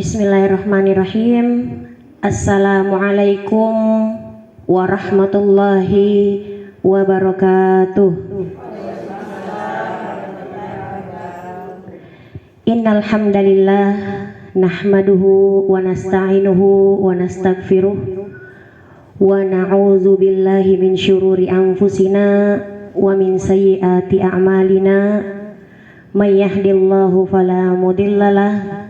Bismillahirrahmanirrahim. Assalamualaikum warahmatullahi wabarakatuh. Innal hamdalillah nahmaduhu wa nasta'inuhu wa nastaghfiruh wa na'udzu billahi min syururi anfusina wa min sayyiati a'malina. May yahdihillahu fala mudhillalah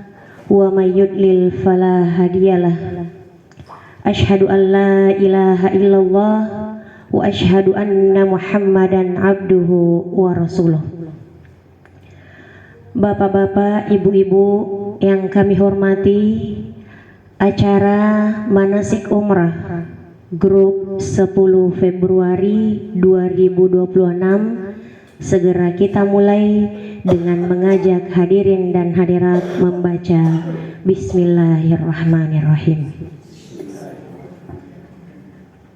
wa may yudlil fala hadiyalah. Asyhadu an la ilaha illallah wa asyhadu anna Muhammadan abduhu wa rasuluh. Bapak-bapak, ibu-ibu yang kami hormati, acara manasik umrah grup 10 Februari 2026 segera kita mulai dengan mengajak hadirin dan hadirat membaca Bismillahirrahmanirrahim.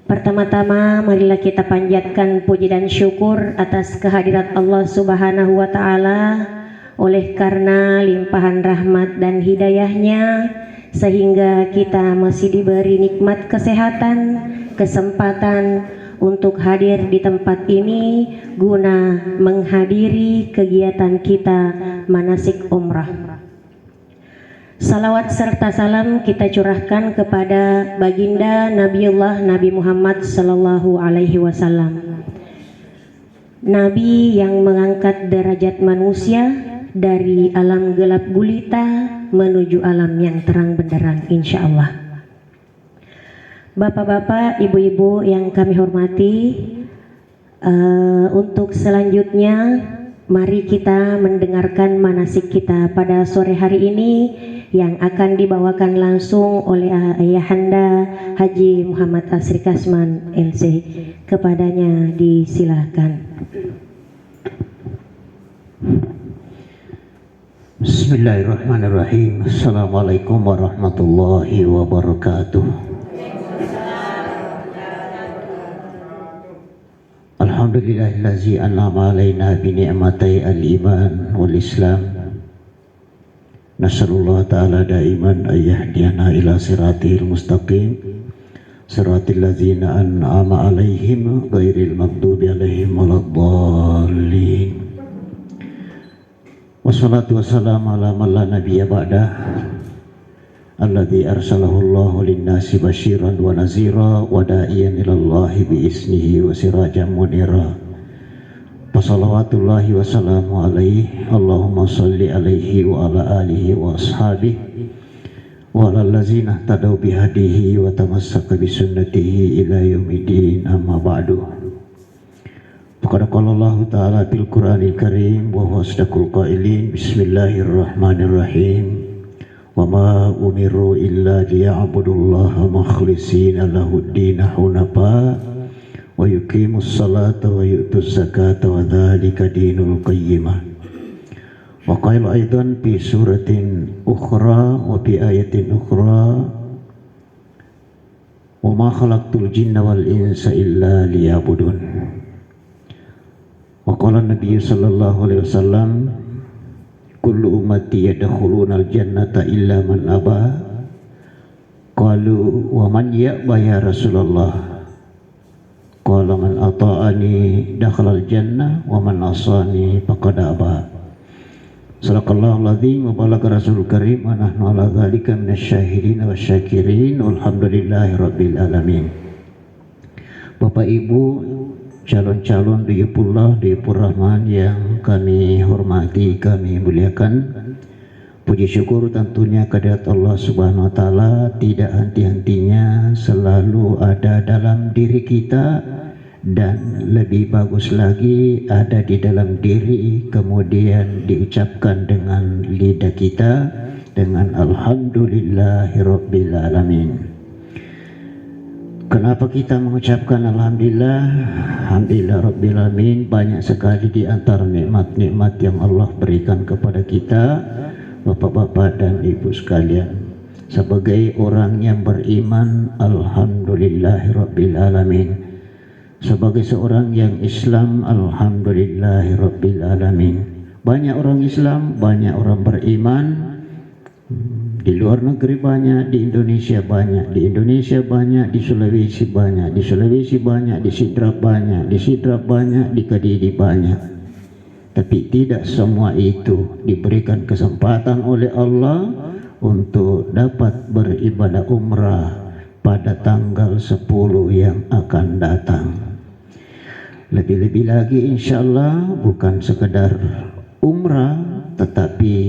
Pertama-tama marilah kita panjatkan puji dan syukur atas kehadirat Allah Subhanahu wa Ta'ala, oleh karena limpahan rahmat dan hidayahnya sehingga kita masih diberi nikmat kesehatan, kesempatan untuk hadir di tempat ini guna menghadiri kegiatan kita manasik umrah. Salawat serta salam kita curahkan kepada baginda Nabiullah Nabi Muhammad sallallahu alaihi wasallam, Nabi yang mengangkat derajat manusia dari alam gelap gulita menuju alam yang terang benderang insyaallah. Bapak-bapak, ibu-ibu yang kami hormati, untuk selanjutnya mari kita mendengarkan manasik kita pada sore hari ini yang akan dibawakan langsung oleh Ayahanda Haji Muhammad Asri Kasman LC. Kepadanya disilahkan. Bismillahirrahmanirrahim. Assalamualaikum warahmatullahi wabarakatuh. Alhamdulillahillazi an'ama alaina bi ni'matai al-iman wal islam. Nasallallahu ta'ala daiman ayyahdiyana ila siratil mustaqim, siratil ladzina an'ama alaihim ghairil maghdubi alaihim waladdallin. Wassalatu wassalamu ala man la nabiyya ba'dah, alladzi arsalahu Allahu lin-nasi basyiran wa nazira wa da'iyan ila Allahi bi isnihi wa sirajan munira. Wa salawatullahi wa salamu alaihi, Allahumma salli alaihi wa ala alihi wa ashabihi wa ala allazina tadaw bihadihi wa tamassaka bi sunnatihi ila yaumiddin, amma ba'du. Faqad qala Allah ta'ala fil Qur'anil Karim wa huwa asdaqul qailin. Bismillahirrahmanirrahim. Wa ma umiru illa liya'budullaha mukhlishina lahuddina hunafa wa yuqimus salata wa yu'tuz zakata wa dzalika dinul qayyimah. Wa qala aidan fi suratin ukhra wa fi ayatin ukhra wa ma khalaqtul jinna wal insa illa liya'budun. Wa qala Nabi sallallahu alaihi wasallam, kullu ummati yadkhuluna al-jannata illa man aba. Qalu wa man ya'ba ya Rasulullah? Qala man ata'ani dakhala al-jannah wa man asani faqad aba. Sadaqallahu al-azim wa balagha rasulul karim wa nahnu ala dzalika minasyahidin wasyakirin walhamdulillahi rabbil alamin. Bapak Ibu, calon-calon Diyufullah, Diyufur Rahman yang kami hormati, kami muliakan, puji syukur tentunya kehadirat Allah Subhanahu wa Ta'ala tidak henti-hentinya selalu ada dalam diri kita, dan lebih bagus lagi ada di dalam diri kemudian diucapkan dengan lidah kita dengan alhamdulillahirabbil alamin. Kenapa kita mengucapkan alhamdulillah? Alhamdulillah rabbil alamin. Banyak sekali di antara nikmat-nikmat yang Allah berikan kepada kita, bapak-bapak dan ibu sekalian. Sebagai orang yang beriman, alhamdulillah rabbil alamin. Sebagai seorang yang Islam, alhamdulillah rabbil alamin. Banyak orang Islam, banyak orang beriman, Di luar negeri banyak, di Indonesia banyak, di Indonesia banyak, di Sulawesi banyak, di Sulawesi banyak, di Sidrap banyak, di Sidrap banyak, di Kediri banyak. Tapi tidak semua itu diberikan kesempatan oleh Allah untuk dapat beribadah umrah pada tanggal 10 yang akan datang. Lebih-lebih lagi insyaallah bukan sekedar umrah, tetapi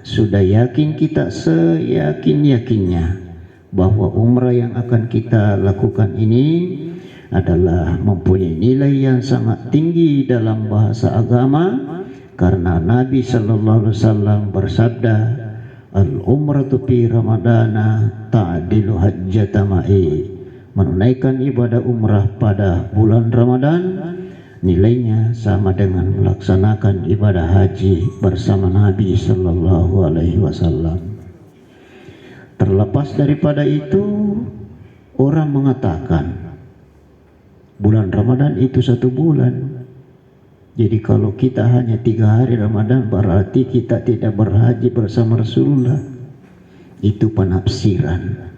sudah yakin kita seyakin-yakinnya bahwa umrah yang akan kita lakukan ini adalah mempunyai nilai yang sangat tinggi dalam bahasa agama, karena Nabi sallallahu alaihi wasallam bersabda, al-umratu fi ramadana ta'dilu hajjata ma'i. Menunaikan ibadah umrah pada bulan Ramadan nilainya sama dengan melaksanakan ibadah haji bersama Nabi sallallahu alaihi wasallam. Terlepas daripada itu, orang mengatakan bulan Ramadan itu 1 bulan. Jadi kalau kita hanya 3 hari Ramadan berarti kita tidak berhaji bersama Rasulullah. Itu penafsiran.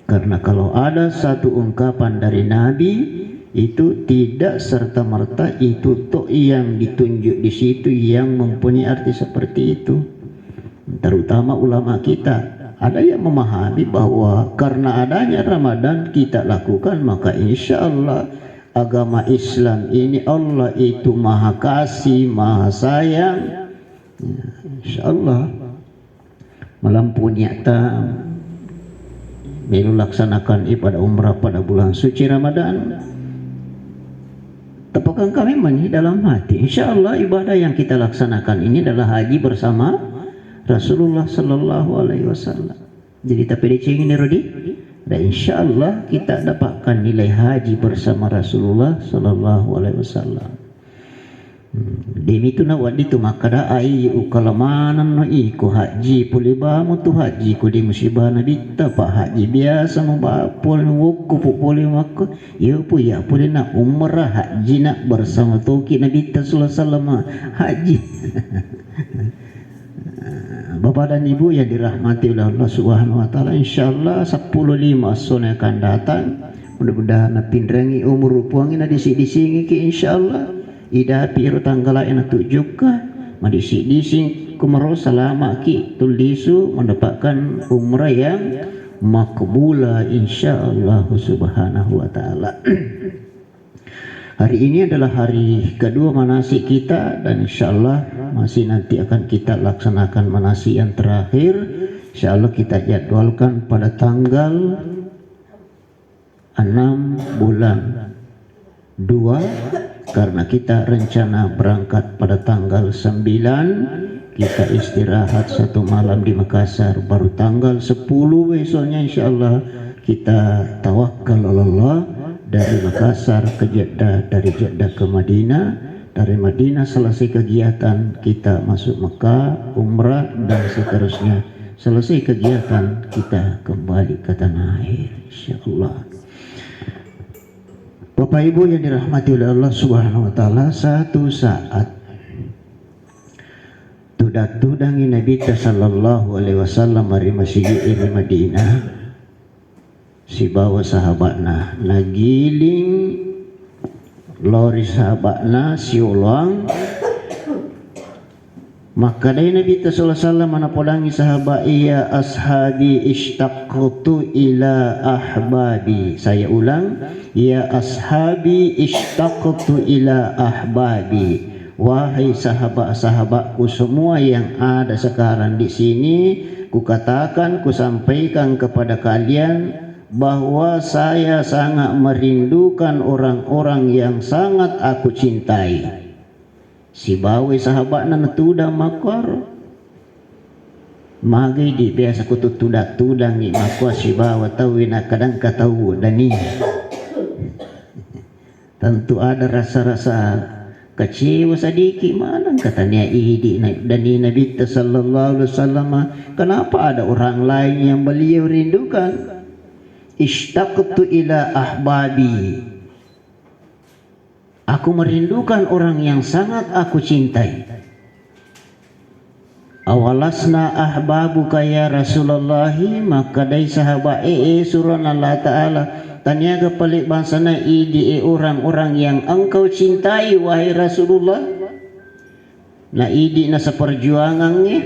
Karena kalau ada satu ungkapan dari Nabi, itu tidak serta-merta itu toh yang ditunjuk di situ yang mempunyai arti seperti itu. Terutama ulama kita, ada yang memahami bahwa karena adanya Ramadan kita lakukan, maka insya Allah agama Islam ini Allah itu maha kasih, maha sayang. Insya Allah melampaui nyata melu laksanakan ibadah umrah pada bulan suci Ramadan. Tepukan kami mani dalam hati, insya Allah ibadah yang kita laksanakan ini adalah haji bersama Rasulullah sallallahu alaihi wasallam. Jadi tapi dicingin Rodi, dan insya Allah kita dapatkan nilai haji bersama Rasulullah sallallahu alaihi wasallam. Demi tu nak wadi tu makada ai ukalamanan no iku haji puliba mutu haji ku di musibah nabi ta pak haji biasa mabapol wuku pupoli mak ya pu ya puli nak umrah haji nak bersama toki nabi sallallahu alaihi wasallam haji. Bapak dan Ibu yang dirahmati oleh Allah Subhanahu wa taala, insyaallah 10.5 sone akan datang. Mudah-mudahan pinrengi umur puangin disi-disingi ki insyaallah. Ida piro tanggal lain juga madisi-dising kumaro selama ki tulisu mendapatkan umrah yang makbula insyaallah Subhanahu wa taala. Hari ini adalah hari kedua manasik kita, dan insyaallah masih nanti akan kita laksanakan manasik yang terakhir. Insyaallah kita jadwalkan pada tanggal 6 bulan 2, karena kita rencana berangkat pada tanggal 9. Kita istirahat 1 malam di Makassar, baru tanggal 10 besoknya insyaallah kita tawakal Allah dari Makassar ke Jeddah, dari Jeddah ke Madinah, dari Madinah selesai kegiatan kita masuk Mekah, umrah dan seterusnya. Selesai kegiatan kita kembali ke tanah air insyaallah. Bapak Ibu yang dirahmati oleh Allah Subhanahu wa taala, satu saat tudangi Nabi sallallahu alaihi wasallam mari masjid di Madinah. Si bawa sahabatna nagiling lori sahabatna si ulang, maka dari Nabi sallallahu alaihi wasallam mana podangi sahabat, ya ashabi ishtaqtu ila ahbabi. Saya ulang, ya ashabi ishtaqtu ila ahbabi. Wahai sahabat-sahabatku semua yang ada sekarang di sini, kukatakan, kusampaikan kepada kalian bahwa saya sangat merindukan orang-orang yang sangat aku cintai. Si bawa sahabat na tuda makor magi di biasa kutu tudang ni makwa si bawa tahu na kadang katahu dani. Tentu ada rasa-rasa kecewa sedikit, mana katanya idi dani Nabi sallallahu alaihi wasallam, kenapa ada orang lain yang beliau rindukan? Ishtaqtu ila ahbabi. Aku merindukan orang yang sangat aku cintai. awalasna ahbabuka ya Rasulullahi, maka dari sahabat surah Allah Ta'ala taniaga pelik bangsana idi orang-orang yang engkau cintai wahai Rasulullah. Na idi na sa perjuangannya,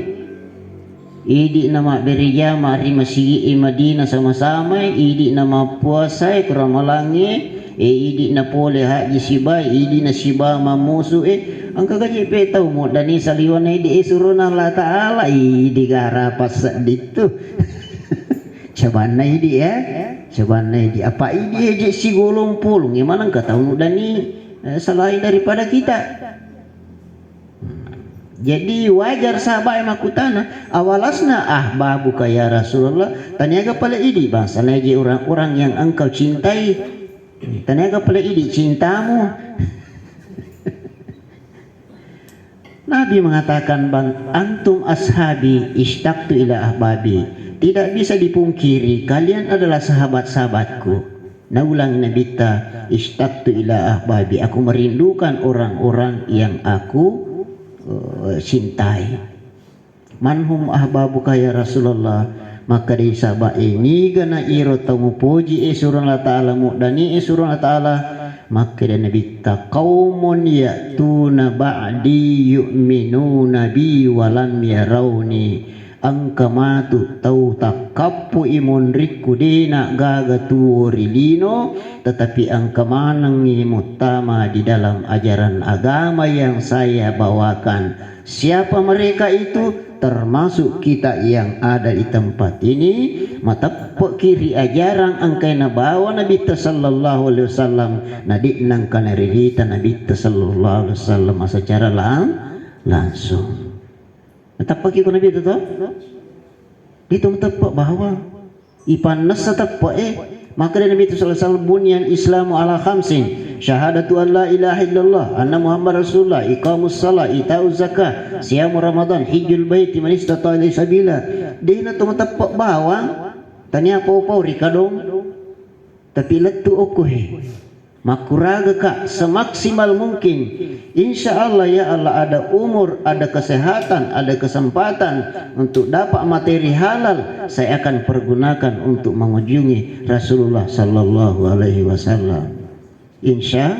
idi na maberija mari masigi Madinah sama-sama, idi na mapuasa kuramalangi, idi na pole haji siba, idi na siba mamusu ang kagaji petaw mo dani saliwan na idi suruh na Allah Ta'ala idi garapas dito. Caban na idi caban na idi apa idi aja si golong pulung gimana ka tahu dani selain daripada kita. Jadi wajar sahabat makutana awalasna ahbabuka ya Rasulullah, taniaga pala idi bangsa naji orang-orang yang engkau cintai, taniaga pala idi cintamu. Nabi mengatakan, bang antum ashabi ishtaqtu ila ahbabi, tidak bisa dipungkiri kalian adalah sahabat-sahabatku. Naulang Nabi ta ishtaqtu ila ahbabi, aku merindukan orang-orang yang aku cintai. Manhum ahbabuka ya Rasulullah, maka di sahabat ini gana iro tamu puji surah Allah Ta'ala mu'dani surah Allah Ta'ala, maka dan Nabi ta qaumun ya'tuna ba'di yu'minuna bi walam yarawni angkamatu tau takappu imun rikudina gaga tuorilino, tetapi angkamanang mutama di dalam ajaran agama yang saya bawakan. Siapa mereka itu? Termasuk kita yang ada di tempat ini, mata kiri ajaran angkai na bawa Nabi sallallahu alaihi wasallam, nadik nang kanarita Nabi sallallahu alaihi wasallam secara langsung. Mata kiri ko Nabi itu dito mata bahwa ipan nasa tappa maka Nabi sallallahu alaihi wasallam bunyan Islamu ala khamsin, syahadatu an la ilaha illallah anna Muhammad Rasulullah, iqamus salat, ita'uz zakah, siyamu Ramadan, hijjul baiti man istata'a ilaihi sabila. Dina tu matappak bawang tanya pau-pau rikadong tapi letu okuhe makuraga ka semaksimal mungkin. Insya Allah ya Allah, ada umur, ada kesehatan, ada kesempatan untuk dapat materi halal, saya akan pergunakan untuk mengunjungi Rasulullah sallallahu alaihi wasallam. Insya.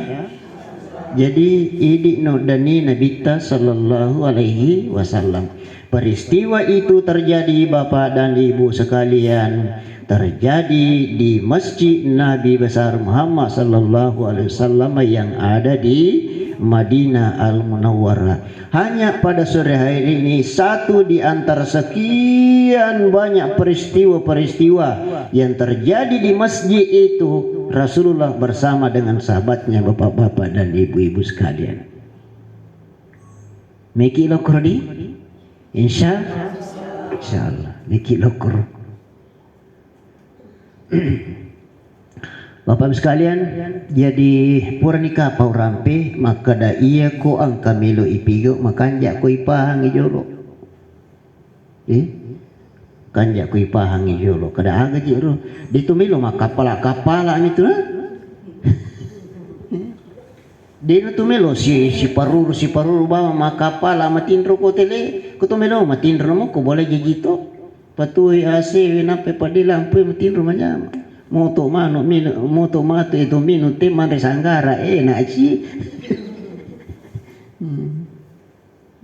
Jadi idi no dani Nabi sallallahu alaihi wasallam. Peristiwa itu terjadi Bapak dan Ibu sekalian, terjadi di Masjid Nabi besar Muhammad sallallahu alaihi wasallam yang ada di Madinah Al-Munawwarah. Hanya pada sore hari ini satu di antara sekian banyak peristiwa-peristiwa yang terjadi di masjid itu, Rasulullah bersama dengan sahabatnya, bapak-bapak dan ibu-ibu sekalian. Meki lokur di insyaallah meki lokur. Bapak sekalian, jadi purnika paurampe maka da iya ko ang kamilo ipigo makanja ko ipahang ijolo. Kanja ko ipahang ijolo kada aga jiro dito milo makapala itu na. Dino tumelo si paruru bawa makapala matindro ko tele ko tumelo matindro mo ko boleh jigito patuhi ase winape padilang pu matindro manya moto mano mino moto mato itu mino teman resanggara na ci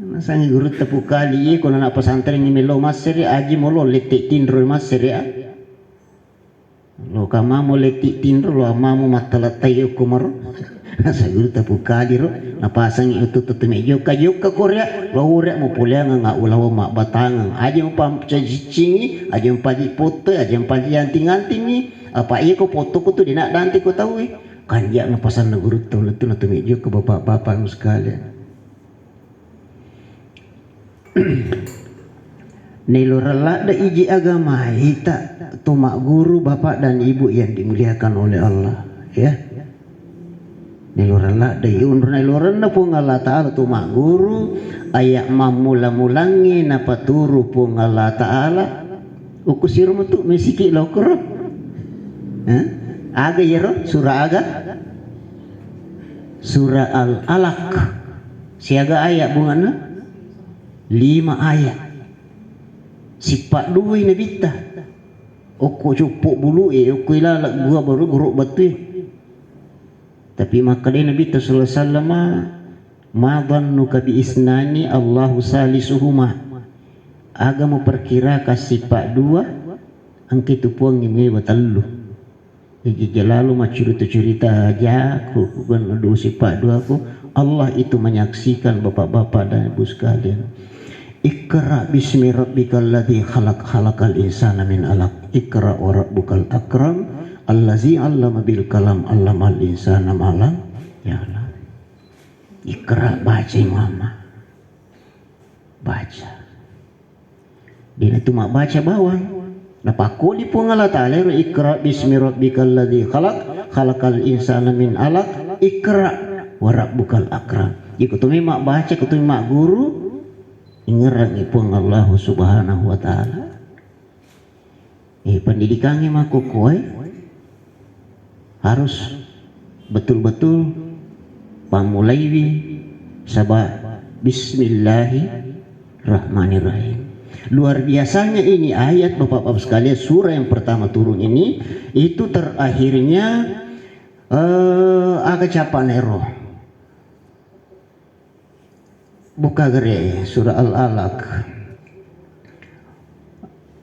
nasangi guru tepu kali ko na pesantren ni melo maseri aji molo letik tindro maseri lo kama mo letik tindro lo amamu matalatai ko maro sa guru tepu kali ro napasang itu tutumejo kayo ka Korea lo ure mo pulang nga ulaw ma batang aji mo pam cingi aji mo paji foto aji mo paji anting-anting ni apa iya ko foto ko tu dina danti ko tahu kanja na pasan na guru to letu na tumejo ke bapak-bapak sekalian. Nilurala da iji agama hita tumak guru bapak dan ibu yang dimuliakan oleh Allah ya. Nilurala da iunur nilurana pun Allah Ta'ala tumak guru ayak mamula-mulangi napa turu pun Allah Ta'ala ukusir mutu mesiki lokor aga yero surah aga surah Al-Alaq siaga ayat bungana 5 ayat Sipak dua na bita. Oko cupuk bulu oko ilalak gua baru guruk batu. Tapi maka dia Nabi sallallahu alaihi wasallam ma dhannuka bi isnani Allahu salisuhuma. Agama perkira kasih pak dua angke tu puang ni batallu. Jadi jalalu cerita aja aku bukan adu sifat dua aku. Allah itu menyaksikan bapak-bapak dan ibu sekalian. Iqra bismi rabbikal ladzi khalaq khalaqal insana min 'alaq. Iqra wa rabbukal akram allazi 'allama bil kalam 'allamal insana ma lam ya'lam. Iqra baca mama. Baca. Dia itu mak baca bawang. Napako di pun Allah Ta'ala Iqra bismi rabbikal ladzi khalaq khalaqal insana min 'alaq. Iqra wa rabbukal akram. Jika tumi mak baca kutumi mak guru ingerang ipung Allah Subhanahu wa taala. Pendidikannya maku kowe harus betul-betul pamulaiwi sabab bismillahirrahmanirrahim. Luar biasanya ini ayat Bapak-bapak sekalian, surah yang pertama turun ini itu terakhirnya agak capanero. Buka gere surah Al-Alaq.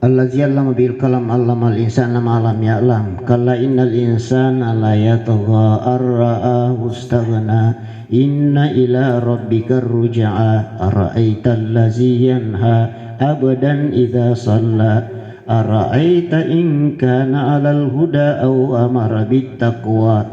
Allazi 'allama bil kalam 'allamal insana ma lam ya'lam. Kalla innal insana la yatgha ar-ra'ahu istaghna. Inna ila rabbikar ruj'a. Ara'aita allazi yanha abadan idza shalla. Ara'aita in kana 'alal huda aw amara bit taqwa.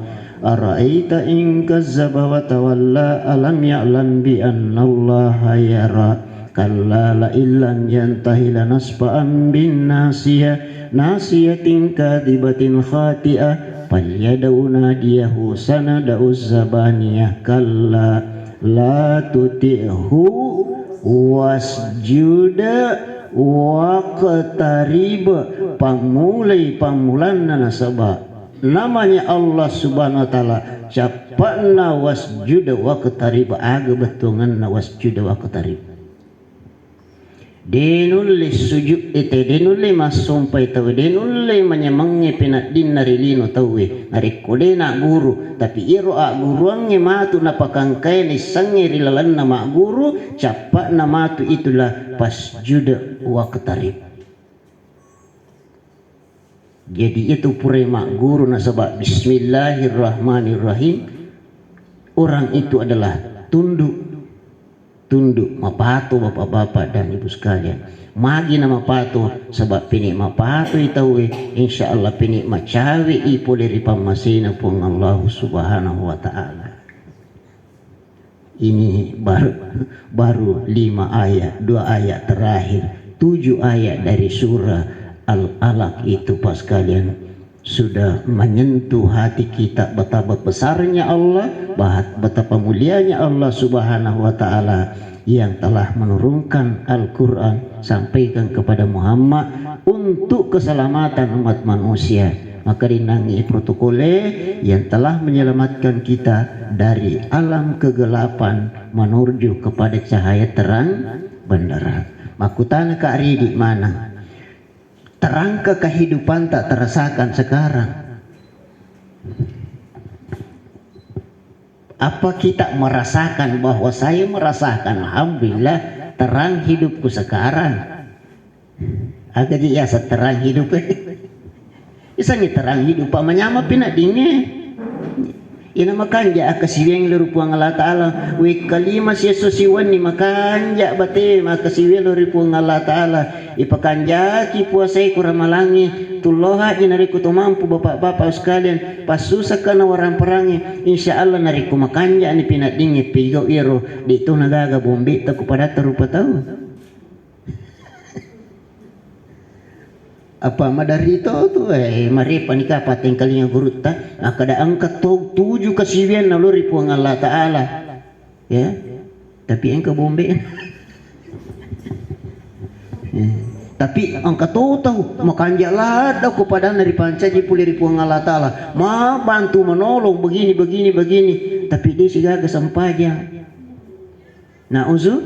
Ara'aita in kazzaba wa tawalla alam ya'lam bi anna Allaha yara. Kalla la illam yantahi lanasfa'an bin nasiyah nasiyatin kadibatin khati'ah falyad'u nadiyahu sanada'u zabaniyah. Kalla la tuti'hu wasjuda waqtarib. Pamulai pamulanna nasabah namanya Allah Subhanahu wa taala capana wasjuda waqtarib. Aga betungan wasjuda waqtarib. Denulli sujud ite denulli masumpai tahu denulli menyemangi pinat din narilino tahu nari kode nak guru tapi iro a guruange matu napakangkai ni sangi rilalan nama guru capak nama tu itulah pasjuda waqtarib. Jadi itu pura mak guru nasabak bismillahirrahmanirrahim. Orang itu adalah tunduk mapato bapak-bapak dan ibu sekalian. Magi nama pato sebab pinik mapato itawi insyaallah pinik macawi ipo dari pamasina pun Allah Subhanahu wa taala. Ini baru 5 ayat, 2 ayat terakhir, 7 ayat dari surah Al-Alaq itu pas kalian sudah menyentuh hati kita betapa besarnya Allah, betapa mulianya Allah Subhanahu wa taala yang telah menurunkan Al-Qur'an sampaikan kepada Muhammad untuk keselamatan umat manusia. Maka dinangi protokole yang telah menyelamatkan kita dari alam kegelapan menuju kepada cahaya terang benderang. Makutana ka ari di mana? Terangka kehidupan tak terasakan sekarang. Apa kita merasakan bahwa saya merasakan alhamdulillah terang hidupku sekarang. Agak diasa terang hidup. Isanya terang hidup apa menyama pina dingin. Ina makanja akasiweng lurupuang Allah Ta'ala wi kalima siya susiwan ni makanja bate makasiweng lurupuang Allah Ta'ala ipakanja ki puasay kuramalangi tuloha inariku tumampu bapak-bapak sekalian pasusa ka na warang perangi insyaallah nariku makanja ni pinadingi pigaw iro dito nagaga bombi ta kupada tarupa tao apa madari itu tu mari panika pateng kalinya guruta akada angkat 7 kasiwian na lori puang Allah Ta'ala ya tapi engkau bombe tapi angkat tahu makanja lada kepada dari pancaji puliri puang Allah Ta'ala ma bantu menolong begini tapi dia sigaga sampaja na uzu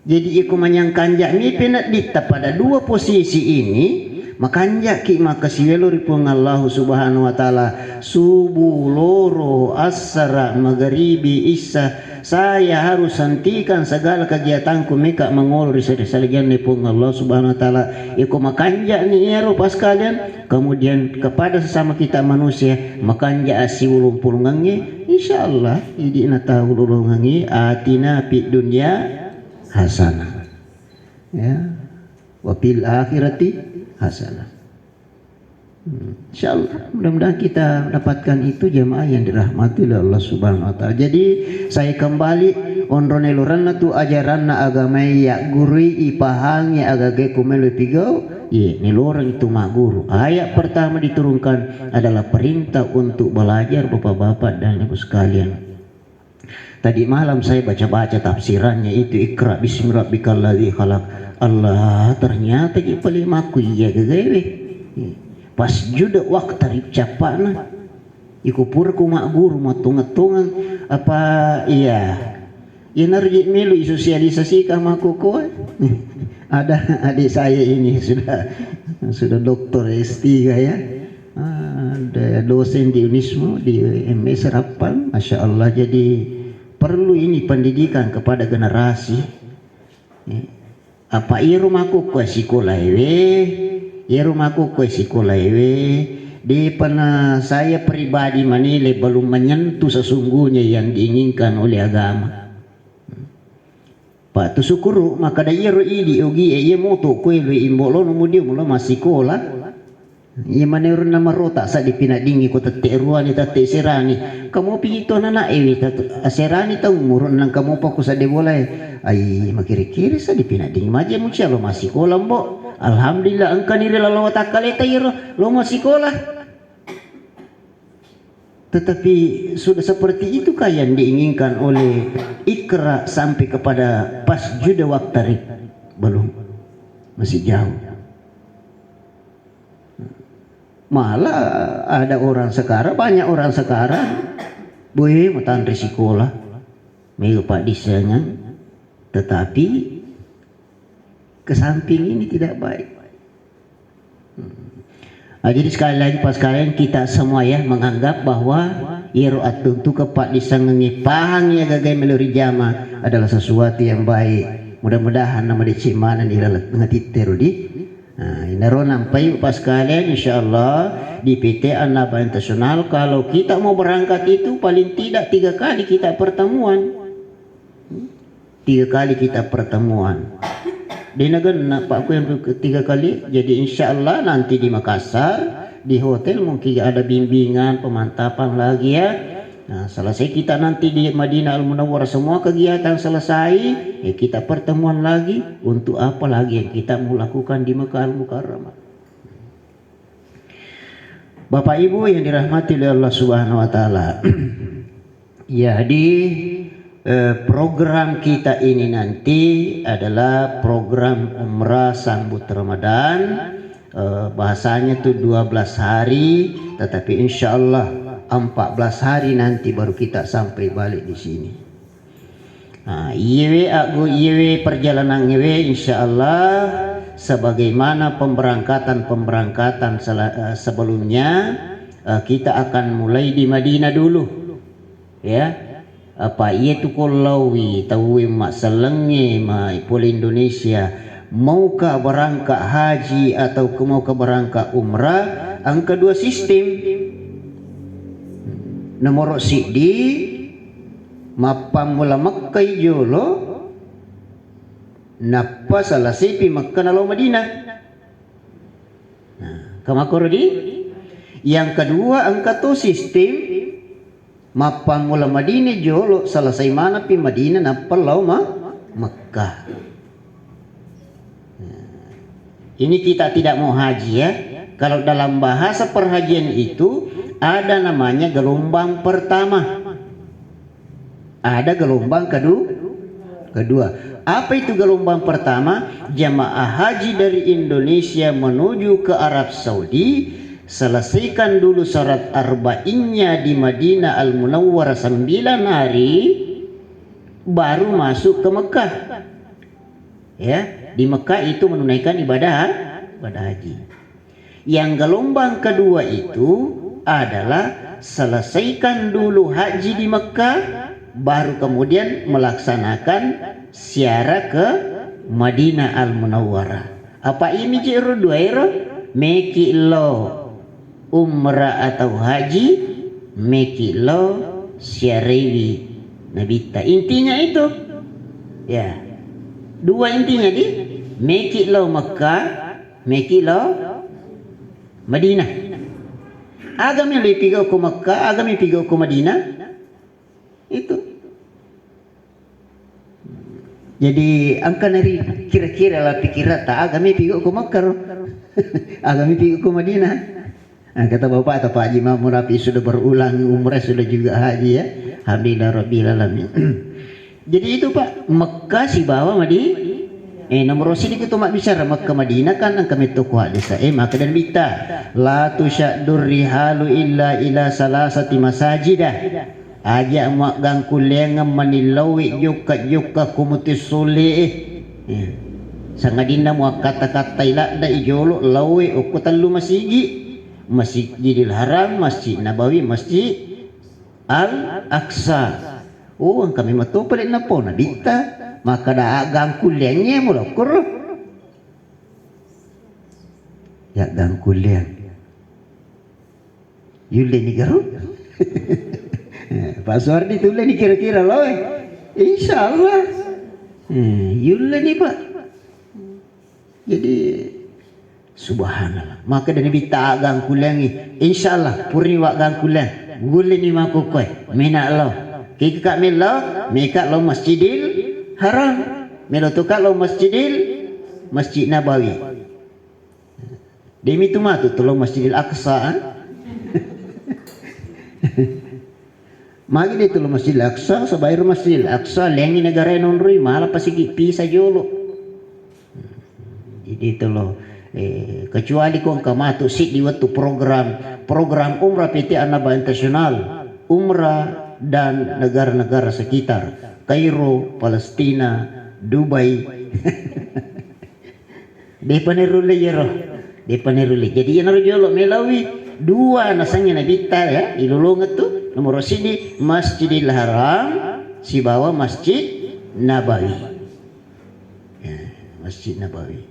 Jadi iku manyangkanjak ni penat dita pada dua posisi ini, makanjak ki maka siwelo ripung Allah subhanahu wa ta'ala subuh loro asra maghribi isya saya harus hentikan segala kegiatanku meka mengolor risal-risal ripung Allah subhanahu wa ta'ala iku makanjak ni ero pas kalian kemudian kepada sesama kita manusia makanjak asiwulung pulungannya insyaallah idi na tahu lulungannya atina fid dunya hasanah ya wa fil akhirati hasanah. Insyaallah mudah-mudahan kita dapatkan itu jemaah yang dirahmati oleh Allah Subhanahu wa taala. Jadi saya kembali onroneluranna tu ajaranna agama ya gurui ipahangnya agage kumelu pigau ye ni lorang itu mak guru. Ayat pertama diturunkan adalah perintah untuk belajar Bapak-bapak dan Ibu sekalian. Tadi malam saya baca-baca tafsirannya itu Iqra bismi rabbikal ladzi khalaq. Allah ternyata di palimaku iya gawe. Pas juda waktu tarif capana. Iku purku mak guru matung-tungan apa iya. Energi milu sosialisasi kamaku kowe. Ada adik saya ini sudah doktor S3 ya. Ada dosen di Unismo di MS Serapan, Masya Allah. Jadi perlu ini pendidikan kepada generasi. Apa rumahku kue sekolah rumahku kue sekolah di pernah saya pribadi menilai belum menyentuh sesungguhnya yang diinginkan oleh agama. Pak tu syukuru maka da iro idi ugi ye moto kue lu imbolo no mudio mulo masih sekolah. Ia manero nama rota sa di pinadingi ko tate ruani tate serani kamu pito na na ewi serani tau murun nang kamu pa ko sa de boleh ay makiri-kiri sa di pinadingi maje mo siya lo masih sekolah mbo alhamdulillah ang kanire lalawa takaleta iro lo masih sekolah tetapi sudah seperti itu kah yang diinginkan oleh Iqra sampai kepada pas juda waktu belum masih jauh. Malah ada orang sekarang, banyak orang sekarang boleh matan risiko lah pak disanya, tetapi kesamping ini tidak baik. Jadi sekali lagi pas kalian kita semua ya menganggap bahwa iroat itu kepak disangengi pahang ya gagai meluri jama adalah sesuatu yang baik. Mudah-mudahan nama dicimanan ilalat ngatitir di Inaro nampai pas kalian insyaallah di PT Annaba Internasional kalau kita mau berangkat itu paling tidak 3 kali kita pertemuan. 3 kali kita pertemuan. Di negara Pak aku yang 3 kali jadi insyaallah nanti di Makassar di hotel mungkin ada bimbingan pemantapan lagi ya. Nah, selesai kita nanti di Madinah Al-Munawwarah semua kegiatan selesai, kita pertemuan lagi untuk apa lagi yang kita mau lakukan di Mekah Al-Mukarramah. Bapak Ibu yang dirahmati oleh Allah Subhanahu wa taala. Ya, di program kita ini nanti adalah program Umrah Sambut Ramadan. Bahasanya tuh 12 hari, tetapi insyaallah 14 hari nanti baru kita sampai balik di sini. Nah, iwe perjalanan iwe insyaallah sebagaimana pemberangkatan sebelumnya kita akan mulai di Madinah dulu. Ya. Apa itu kolawi tahu mak selenge mai pol Indonesia maukah berangkat haji atau maukah berangkat umrah ang kedua sistem nomor sidi mapamula Makkah jolo napa salah sipi Makkah nalo Madinah. Nah, kamakorodi yang kedua angka tu sistem mapamula Madinah jolo selesai mana pi Madinah napa lau Makkah. Nah, ini kita tidak mau haji ya. Kalau dalam bahasa perhajian itu ada namanya gelombang pertama, ada gelombang kedua. Apa itu gelombang pertama? Jamaah haji dari Indonesia menuju ke Arab Saudi, selesaikan dulu syarat arba'innya di Madinah Al-Munawwarah 9 hari, baru masuk ke Mekah. Ya, di Mekah itu menunaikan ibadah haji. Yang gelombang kedua itu adalah selesaikan dulu haji di Mekah, baru kemudian melaksanakan ziarah ke Madinah Al-Munawwarah. Apa ini jiru dua ero? Meki lo umrah atau haji, meki lo syariwi nabita. Intinya itu. Ya. Dua intinya di meki lo Mekah, meki lo Madinah. Agam yang lebih pigo ke Mekah, agam yang pigo ke Madinah. Itu. Jadi angka dari kira-kira lah pikiran tak agam yang pigo ke Mekah. Agam yang pigo ke Madinah. Nah, kata Bapak atau Pak Haji Mahmud Rafi sudah berulang umrah, sudah juga haji ya. Alhamdulillah Rabbil Alamin. Jadi itu Pak, Mekah si bawa madi nomor sini kita mak bicara Mekah Madinah kan kami toko hadis maka dan bita la tusyaddur rihalu illa ila salasati masajidah aja mak gangkuleng manilawi yuka kumutis sulih sangadina mu kata-kata ila da ijolo lawi ukutallu Masjidil Haram, Masjid Nabawi, Masjid Al-Aqsa. Oh, ang kami matupalit na po na dita, makadaagang kulyangnya mo lokur. Ya gang kulyang. Yule ni garo. Pak Suardi tulen ni kira-kira loh. Insyaallah. Yule ni Pak. Jadi subhanallah. Maka dari bita gang kulangi. Insyaallah purni wa gang kulang. Gule ni makukoi. Mina Allah. Kika melo, meka lo Masjidil Haram. Melo tu lo Masjid Nabawi. Demi tu matu tolong Masjidil Aqsa. Magi dia tolong Masjidil Aqsa, sabayar Masjidil Aqsa lengi negara nonrui malah pasigi pisa jolo. Jadi itu loh. Kecuali kau kamatu sit di waktu program umrah PT Annaba Internasional umrah dan negara-negara sekitar Kairo, Palestina, Dubai. Depanerule yero, depanerule. Jadi yang jolo melawi dua nasanya nabita ya ilulungat tu nomor sini Masjidil Haram si bawa Masjid Nabawi. Ya, Masjid Nabawi.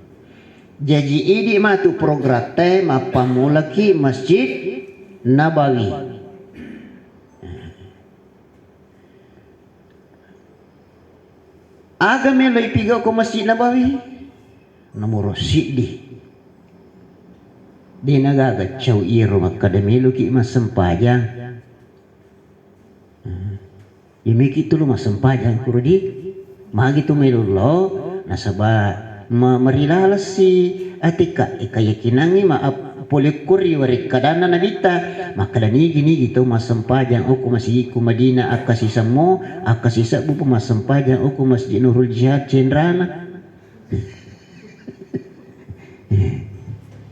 Jadi ini matu program tema pamulaki Masjid Nabawi. Agame lay pigaw ko Masjid Nabawi. Nomor sidi. Di nagagatsaw iro makadamilo ki masempajang. Yumiki tulo masempajang kurudi. Magi tumelulo nasaba marilalas si atika ikayakinangi maap polikuri warik kadana nabita makadani gini gitu masempajang oku masih ku Madinah akasisa mo akasisa bu masempajang oku Masjid Nurul Jihad cendrana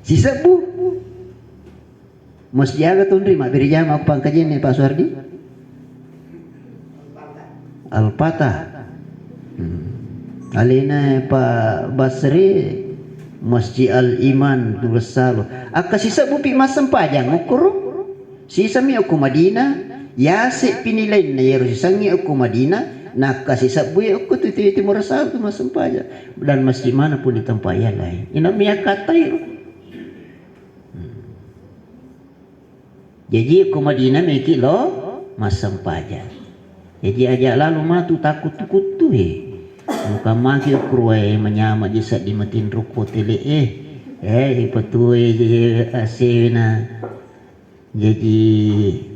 sisa bu masjid aga tundri mak beri jam aku pangkajen nih Pak Suardi Al-Fatah alina Pak Basri Masjid Al-Iman Dursalo akasisa bupi masempajang ukur sisa mi aku Madinah yasik pinilai na yero sisangi aku Madinah nak kasisa buya aku tu timur sal tu masempajang dan masjid mana pun di tempat yang lain ina mi kata yero jadi aku Madinah meki lo masempajang jadi aja lalu matu takut kutu muka maki kurwai menyama jasa di metin ruko tele ipatui asena jadi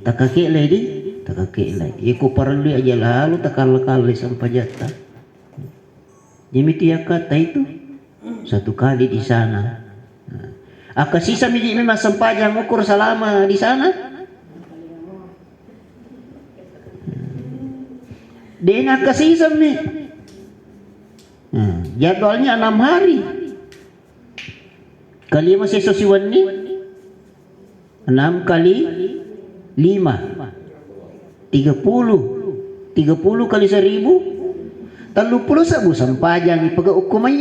takake lagi iku parlu aja lalu takal sampai jata jadi kata itu satu kali di sana akasisa miji memang sempajang ukur selama di sana dengan akasisa mi jadwalnya 6 hari kali masih sosiwan ni 6 kali 5 30 kali 1000 30 sabu sampajang ipaga hukum ay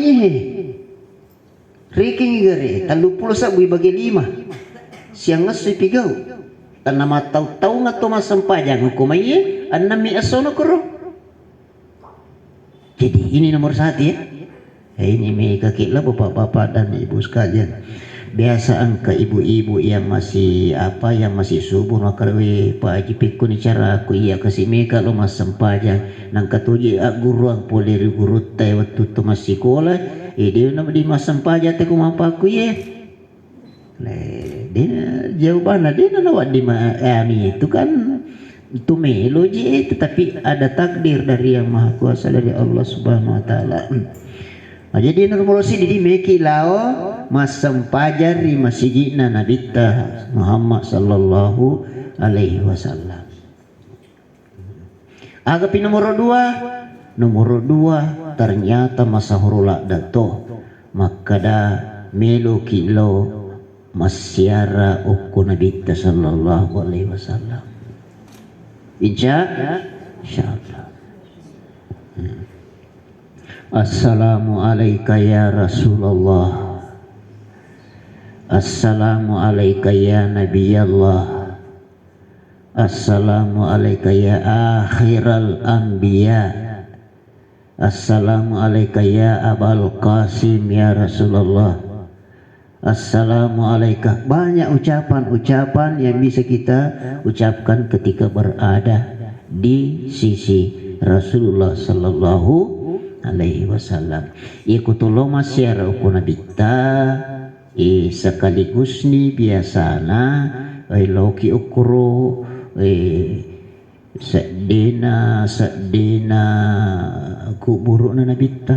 Riking gari 30 sabu ibagi 5 siang ngasoy pigaw tanah mataw-taw nga to masampajang hukum ay anami asono kuro. Jadi ini nomor 1 ya. Ini may kakila bapak-bapak dan ibu sekalian. Biasa angka ibu-ibu yang masih subuh makarwe Pak Haji Peko ni cara aku iya kasih mereka lo mas sempajang nang katuji guru ang poleri guru tay waktu tu masih sekolah dia nama di mas sempajang te kumapa aku ye dia jawaban dia nawat di ami itu kan itu meloji tetapi ada takdir dari yang maha kuasa dari Allah Subhanahu wa taala. Jadi nomor sini di meki lao mas sempajari masjidna Nabi Muhammad sallallahu alaihi wasallam. Agapi nomor 2 ternyata masa hurula dato makada melo kilo masyara ukku Nabi sallallahu alaihi wasallam. Insyaallah. Assalamu alayka ya Rasulullah. Assalamu alayka ya Nabiyallah. Assalamu alayka ya akhiral anbiya. Assalamu alayka ya Abul Qasim ya Rasulullah. Assalamu alayka. Banyak ucapan-ucapan yang bisa kita ucapkan ketika berada di sisi Rasulullah sallallahu alaihi wasallam. Ikutulong masyara uko nabita sekaligus ni biasana loki ukuro sadena kuburo na nabita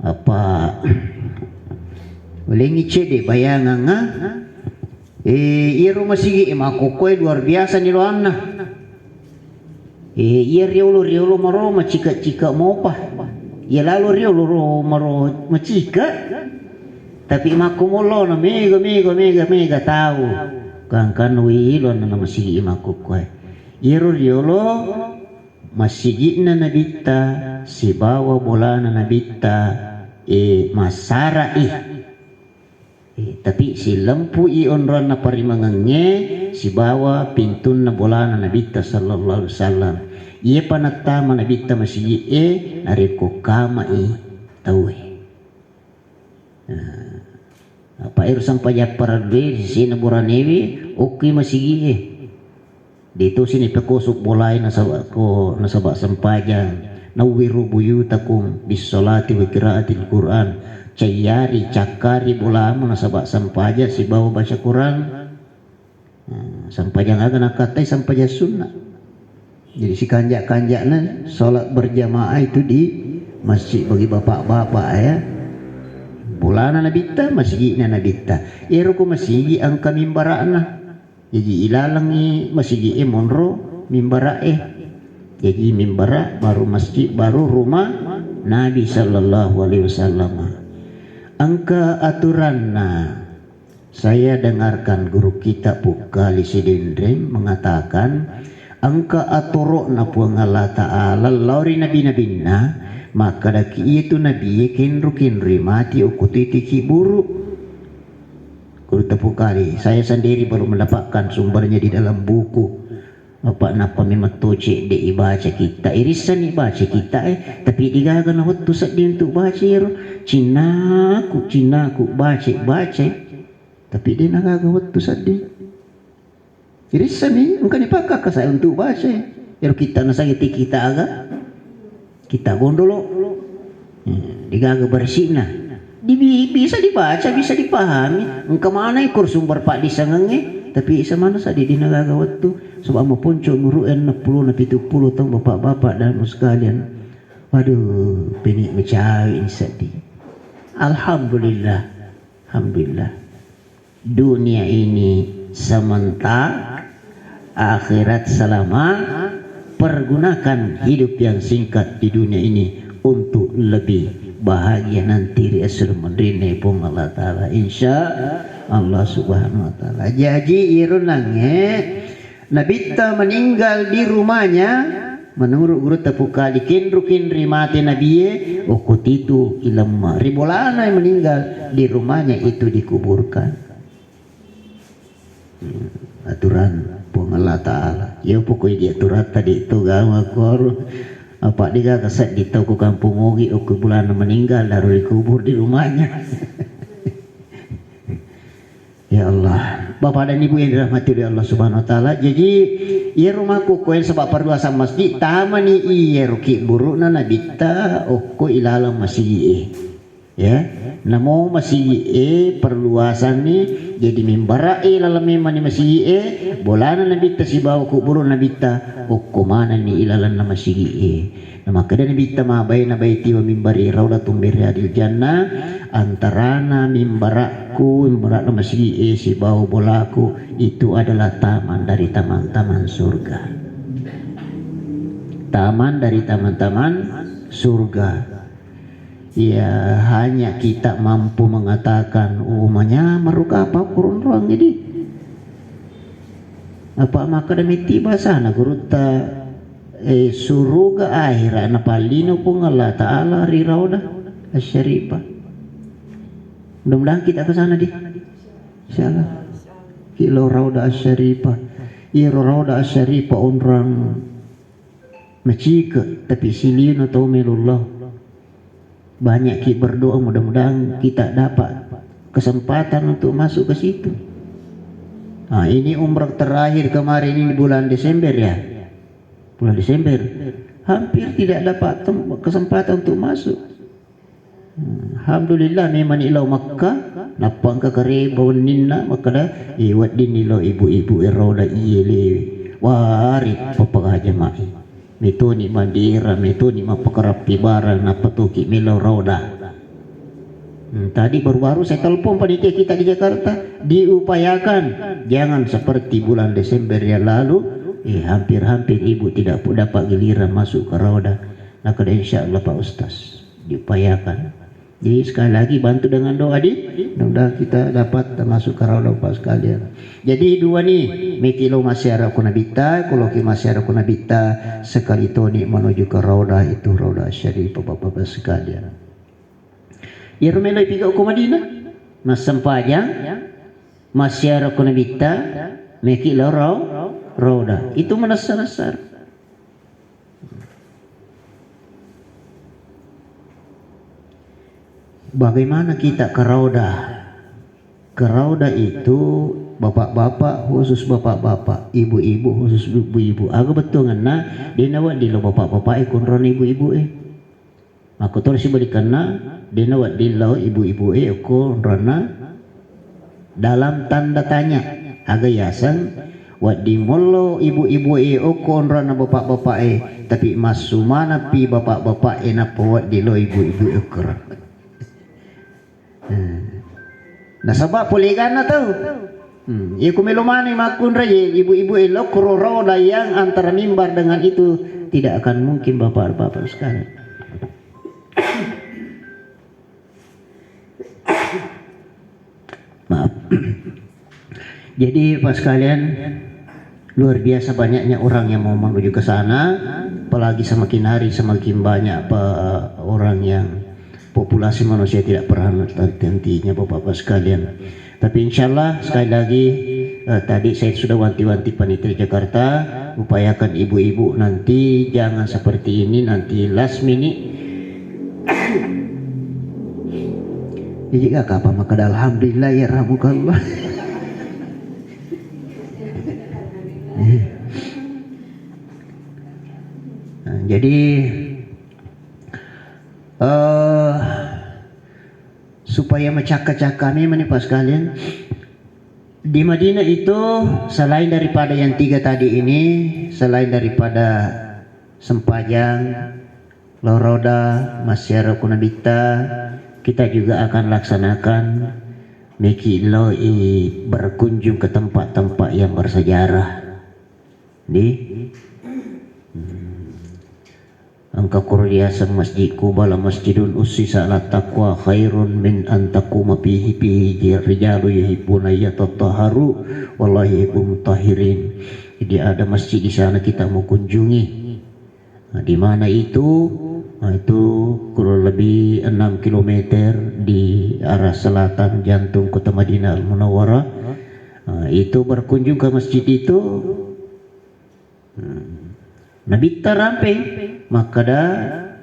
apa Walengi cede bayangan nga iro masigi makukoy luar biasa ni Loanna iya riolo maro macika mo pa iya lalo riolo maro macika tapi makumulo na mega tahu kan wilo na masigi makukoy iro riolo masigi na nabita si bawa bola na nabita masara tapi si lampu onran na parimangange si bawa pintun na bola na nabita sallallahu alaihi wasallam iya panatama nabita masigi ariko kama tawe apa irusang pajak paradwe si naburanewi okay masigi dito sini pekosok bolay na sabak sampajang nawiru buyutakum bisolati wa qiraatil Quran cayari cakari bulama na sabak sampaja si bawa baca Quran sampajang aga nakatai sampaja sunnah. Jadi si kanjak na sholat berjamaah itu di masjid bagi bapak-bapak ya bulana nabita masjid na nabita ero ko masjid ang kamimbarana jadi ilalangi masjid monro mimbara jadi mimbara baru masjid baru rumah Nabi sallallahu alaihi wasallam. Angka aturanna saya dengarkan guru kita Pukali Sidindrim mengatakan angka aturokna puang Allah Ta'ala lauri nabi-nabinna maka daki itu nabi kinru mati ukutiti buruk. Guru Pukali saya sendiri baru mendapatkan sumbernya di dalam buku apa napa memang toce de ibaca kita irisan ibaca kita tapi digagan waktu sedih untuk baca cinaku baca tapi dia nagaga waktu sedih irisan ni mungkin dipakai saya untuk baca kita nasagiti kita agak kita gondolo digaga bersihna bisa dibaca bisa dipahami engkau mana ikut sumber pak disangange tapi isa mana sa di nagaga waktu sebab mo ponco nguruan na 10 na 70 tong bapak-bapak dan sekalian. Waduh, penik mecawi ini sedih. Alhamdulillah. Dunia ini sementara, akhirat selama. Pergunakan hidup yang singkat di dunia ini untuk lebih bahagia nanti di asr menrine pun Allah Ta'ala insya Allah Subhanahu wa Ta'ala. Jadi irunange Nabita meninggal di rumahnya menurut guru tepukali kinri mati nabiye okutitu ilamma ribolana yang meninggal di rumahnya itu dikuburkan. Aturan Allah Ta'ala ya pokoknya dia aturan tadi itu gama kor apa dia keset di tau ke kampung Ogi ke bulan meninggal lalu dikubur di rumahnya. Ya Allah, Bapak dan Ibu yang dirahmati oleh Allah Subhanahu Wa Taala. Jadi, ia rumahku koen sebab perluasan masjid tamani iya ruki burukna nabita okko ilalam masjid ya. Namo masjid perluasan ni jadi mimbara ilalam memang masjid bolana nabita si bawa ku buruk nabita okko mana ni ilalan masjid. Nama kada nabita ma baina baiti wa mimbari raudatun min riyadil jannah antarana mimbarakku mimbarak masjid si bau bolaku itu adalah taman dari taman-taman surga. Taman dari taman-taman surga. Ya hanya kita mampu mengatakan umumnya meruka apa kurun ruang jadi apa maka demiti bahasa na guruta suruga akhirat napalino pun Allah Ta'ala riraudah asyarifah. Mudah-mudahan kita ke sana di insyaallah kilo raudah asyarifah iya raudah asyarifah orang macika tapi siliun atau melullah banyak kita berdoa mudah-mudahan kita dapat kesempatan untuk masuk ke situ. Nah ini umrah terakhir kemarin ini bulan Desember ya. Bulan Desember hampir tidak dapat kesempatan untuk masuk. Alhamdulillah memang ilau Makkah napang ka kare bawon ninna makada iwat din ilau ibu-ibu irauda iyele wari papagaja mai metoni mandira metoni mapakarapi barang napatuki milau rauda. Tadi baru-baru saya telepon panitia kita di Jakarta diupayakan jangan seperti bulan Desember yang lalu hampir-hampir ibu tidak dapat giliran masuk ke rauda. Nah kada insyaallah Pak Ustaz diupayakan. Jadi sekali lagi bantu dengan doa mudah-mudahan kita dapat masuk ke rauda Pak sekalian. Jadi dua nih mikilo masyarakat kunabita kalau ki masyarakat kunabita sekali toni menuju ke rauda itu rauda syarif Bapak-bapak sekalian. Ya rumelo piga ke Madinah mas sempajang masyarakat kunabita mikilo rauda itu menasar-nasar. Bagaimana kita ke rauda? Ke rauda itu bapak-bapak khusus bapak-bapak, ibu-ibu khusus ibu-ibu. Aga betul ngana dinawat di lo bapak-bapak kunron ibu-ibu Aku terus balik kena dinawat di lo ibu-ibu kunrona dalam tanda tanya. Aga yasan wat di mollo ibu-ibu kunrona bapak-bapak tapi masumana pi bapak-bapak napo wat di lo ibu-ibu kunron. Nah sebab poligan na tahu. Ya kumilumani makun raya ibu-ibu elok roda yang antara mimbar dengan itu tidak akan mungkin bapak-bapak sekalian. Maaf. Jadi Pak sekalian luar biasa banyaknya orang yang mau menuju ke sana, apalagi semakin hari semakin banyak orang yang populasi manusia tidak pernah henti-hentinya bapak-bapak sekalian. Tapi insyaallah sekali lagi tadi saya sudah wanti-wanti panitia Jakarta upayakan ibu-ibu nanti jangan seperti ini nanti last minute. Jadi apa maka alhamdulillah ya rahmukallah. Nah, jadi supaya mencakap-cakap memang Pak sekalian di Madinah itu selain daripada yang tiga tadi ini selain daripada sempajang loroda masyarakat kunabita kita juga akan laksanakan mikiloi berkunjung ke tempat-tempat yang bersejarah di angka kurdiasan masjid Kubala masjidun ussisa ala taqwa khairun min an taquma fihi rijalu yuhibbuna yatatahharu wallahi yuhibbul mutahhirin. Jadi ada masjid di sana kita mau kunjungi Di mana itu? Itu kurang lebih 6 km di arah selatan jantung kota Madinah Al-Munawwarah. Itu berkunjung ke masjid itu, Nabi teramping makada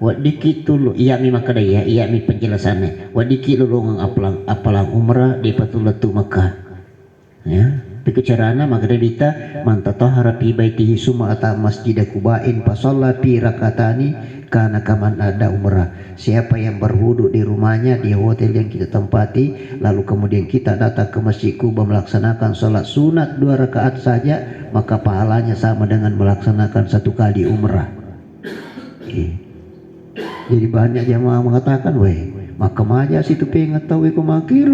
wadiki tulu mi makada ya mi penjelasannya wadiki lulungang apalang umrah di patulatu Makkah ya. Bicarana magada dita man tatahara fi baitihi summa ata masjid Quba'in fa shalla fi rakatani kana kaman ada umrah. Siapa yang berwudu di rumahnya, di hotel yang kita tempati, lalu kemudian kita datang ke Masjid Quba melaksanakan sholat sunat 2 rakaat saja, maka pahalanya sama dengan melaksanakan 1 kali umrah. Jadi banyak jamaah mengatakan, weh maka maja situ pengen tahu aku makir.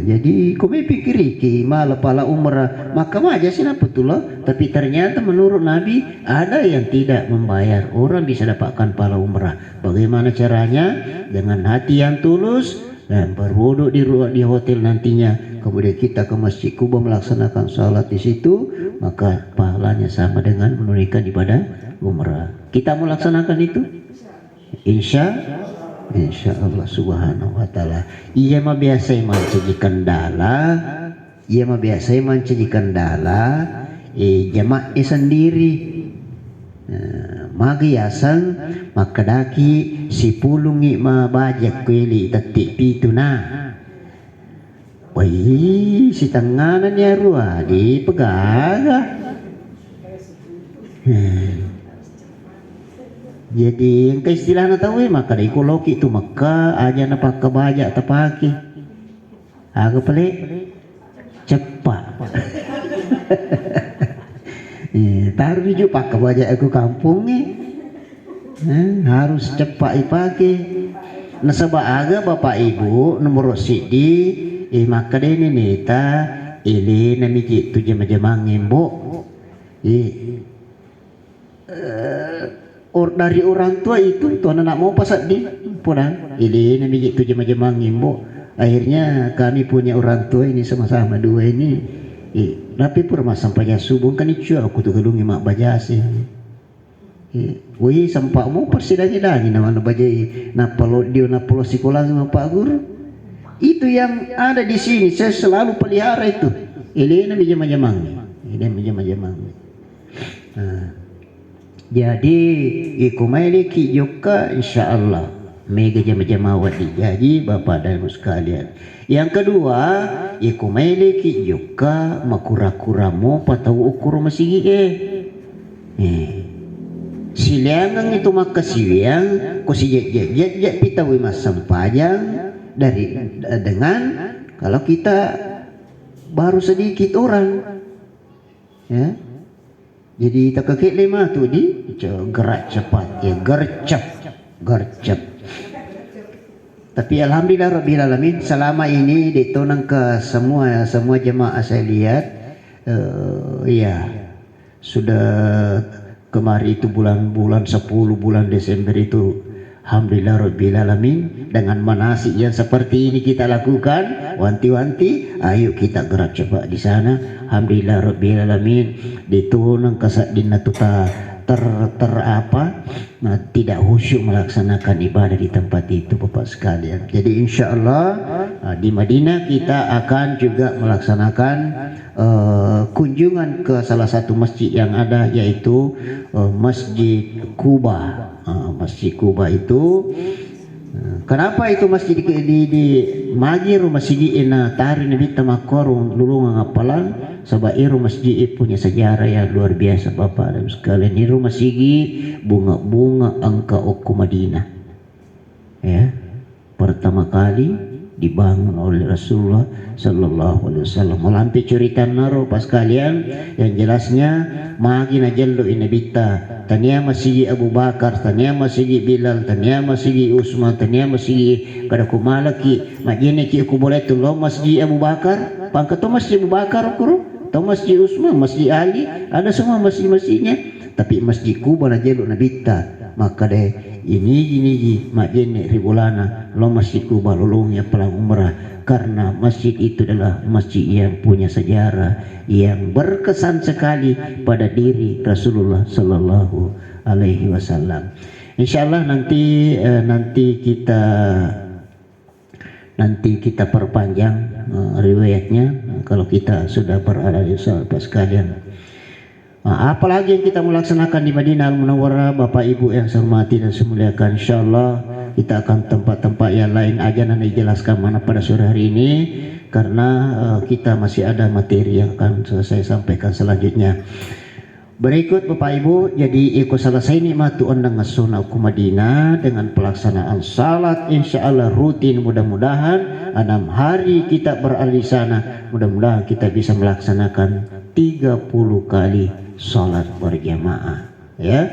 Jadi kami pikir iki malah pala umrah maka aja sih betul loh. Tapi ternyata menurut Nabi ada yang tidak membayar, orang bisa dapatkan pala umrah. Bagaimana caranya? Dengan hati yang tulus dan berwudu di hotel nantinya, kemudian kita ke Masjid Quba melaksanakan sholat di situ, maka pahalanya sama dengan menunaikan ibadah umrah. Kita mau laksanakan itu? Insya Allah subhanahu wa ta'ala. Ia mah biasa mancaji kendala, jamaah sendiri magiasan makadaki si pulungi ma bajak kuili tetik pituna. Wih si tanganan ya ruah dipegaga. Jadi yang ke istilahnya tahu maka dari ekologi itu maka aja napak kebajak tapaki agak pelik cepat taruh di pak kebajak aku kampung harus cepat ipake nasabah aga bapak ibu nomor sidi maka ini nita ini namiji tu jama-jama ngimbo dari orang tua itu tuan anak mau pasat di pulang ini namanya itu jema-jema ngimbo. Akhirnya kami punya orang tua ini sama-sama dua ini tapi purma sampai subuh kan itu aku tuh gedung mak bajasi wih sampai mau persidangi nama bajai napalo dia napalo sekolah sama pak guru itu yang ada di sini. Saya selalu pelihara itu ini namanya jema-jema jadi iku mailiki juga insyaallah mega jama-jama wadi jadi bapak dan ibu sekalian. Yang kedua iku mailiki juga makura-kuramu patau ukur masigi siliangang itu maka siliang ko si jet pitawi mas sampajang dari dengan kalau kita baru sedikit orang ya. Jadi tak kakek lima tu di gerak cepat ya gercep. Tapi alhamdulillah rabbil alamin selama ini ditonang ke semua jemaah saya lihat ya sudah kemarin itu bulan 10 bulan Desember itu alhamdulillah rabbil alamin dengan manasik yang seperti ini kita lakukan wanti-wanti ayo kita gerak cepat di sana. Alhamdulillah rabbil alamin ditunang kasadina tuta tidak khusyuk melaksanakan ibadah di tempat itu Bapak sekalian. Jadi insyaallah di Madinah kita akan juga melaksanakan kunjungan ke salah satu masjid yang ada yaitu Masjid Quba. Masjid Quba itu kenapa itu masjid di magir masjid ina tari nabi tamakorung lulungang apalan sebab iru masjid punya sejarah yang luar biasa Bapak dan sekalian. Iru masjid bunga-bunga angka oku Madinah ya pertama kali dibangun oleh Rasulullah sallallahu alaihi wasallam. Melampi cerita naro pas kalian yang jelasnya magina jallu inabita tania masjid Abu Bakar tania masjid Bilal tania masjid Utsman tania masjid kada kumalaki majene ki ku boleh tu lo masjid Abu Bakar pangkato masjid Abu Bakar kuru atau masjid Utsman masjid Ali ada semua masjid-masjidnya tapi masjid Quba na jallu nabita maka deh ini majene ribulana lo masjid Quba lulungnya pelang umrah karena masjid itu adalah masjid yang punya sejarah yang berkesan sekali pada diri Rasulullah sallallahu alaihi wasallam. Insyaallah nanti kita perpanjang riwayatnya kalau kita sudah berada di sahabat sekalian. Apalagi yang kita melaksanakan di Madinah Al-Munawwarah, Bapak Ibu yang saya hormati dan saya muliakan, insyaallah kita akan tempat-tempat yang lain aja nanti jelaskan mana pada sore hari ini, karena kita masih ada materi yang akan saya sampaikan selanjutnya. Berikut Bapak Ibu, jadi ikut selesai nikmat undang sunnah ku Madinah dengan pelaksanaan salat insyaallah rutin. Mudah-mudahan 6 hari kita berada di sana, mudah-mudahan kita bisa melaksanakan 30 kali salat berjamaah ya.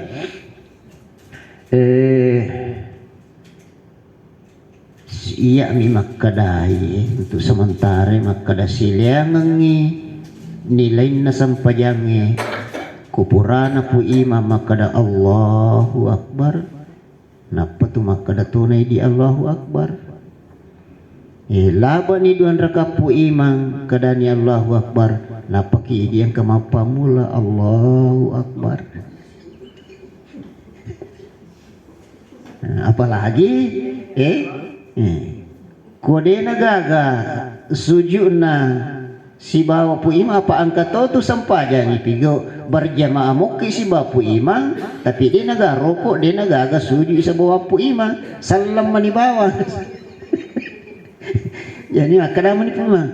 Iya memang kadai untuk sementara makada siliangangi nilai na sampajangi kupurana pu imam makada Allahu Akbar. Napa tu makada tunai di Allahu Akbar. Laba ni duan raka pu imam kadani Allahu Akbar. Napa ki yang kemapa mula Allahu Akbar. Apalagi kode nagaga sujudna si bawa pu imam apa angka tu sampaja ni pigo berjamaah muki si bawa pu imam, tapi dia naga rokok, dia naga sujud isa bawa pu imam salam mani bawa. Jadi makada mani puma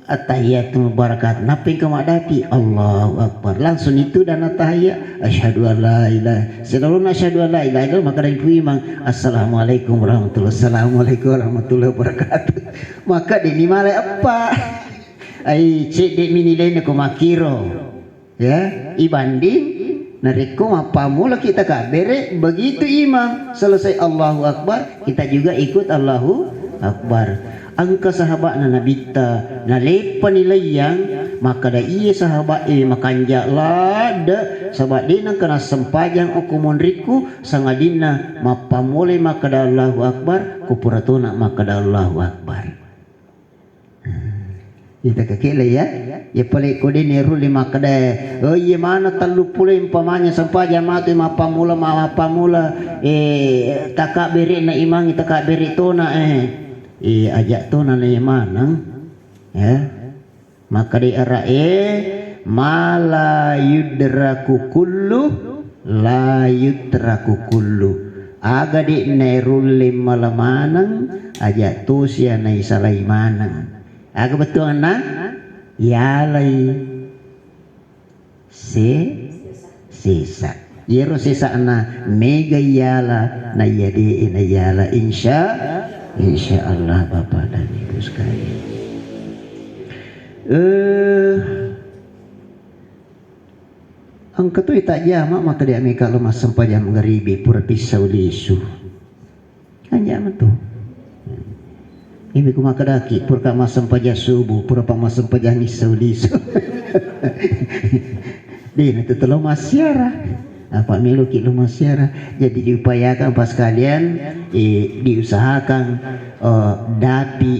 at-tahiyyatu mubarakat napi kemadapi Allahu Akbar langsung itu dan at-tahiyyat asyhadu an la ilaha illallah asyhadu an la ilaha illallah maka dari imam assalamualaikum warahmatullahi wabarakatuh. Maka dinilai apa ai cek dek minilai ko makiro ya ibanding nariko apa mula kita kabere begitu imam selesai Allahu Akbar kita juga ikut Allahu Akbar. Angka sahabat na nabita na lepa nilayang maka da iya sahabat makanja lada sahabat dina kena sempajang ukumun riku sangadina mapamole maka da Allahu Akbar kupuratuna maka da Allahu Akbar. Kita kekele ya pale kode ni ruli maka da oh iya mana talu pule umpamanya sempajang matu mapamula takak beri na imang takak beri tona ajak tu nanti manang ya maka di era mala yudraku kullu la yudraku kullu aga di neruli malamanang ajak tu sia nai salai manang aga betul anak ya lai sisa yero sisa na mega yala na yadi ina yala insya Allah Bapak dan Ibu sekalian. Angka tu tak jamak maka dia ambil kalau masam pajam ngeribi pura pisau lisu. Hanya tu. Ini ku maka daki pura masam pajam subuh pura masam pajam pisau lisu. Dia itu telur masyarakat. Apa miluki lumasyara jadi diupayakan pas kalian diusahakan dapi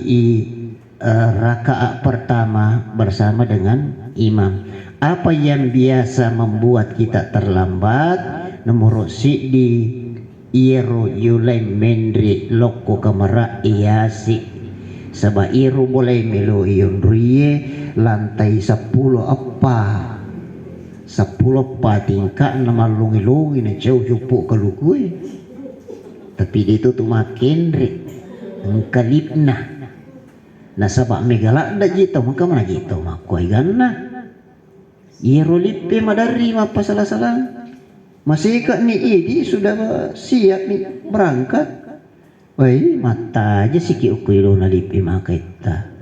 rakaat pertama bersama dengan imam. Apa yang biasa membuat kita terlambat nomor si di iro yulai mendri loko kamera iasi saba iro boleh melu ion rie lantai 10 apa 10 patingkat nama lungi-lungi na jauh jupuk kalau gue tapi itu tu makin kalipna na sabak megalak da jito maka mana jito makoy ganna irolipe madari apa salah-salah masih kat ni idi sudah siap ni berangkat woi mata aja sikit ukuilo na lipe makaita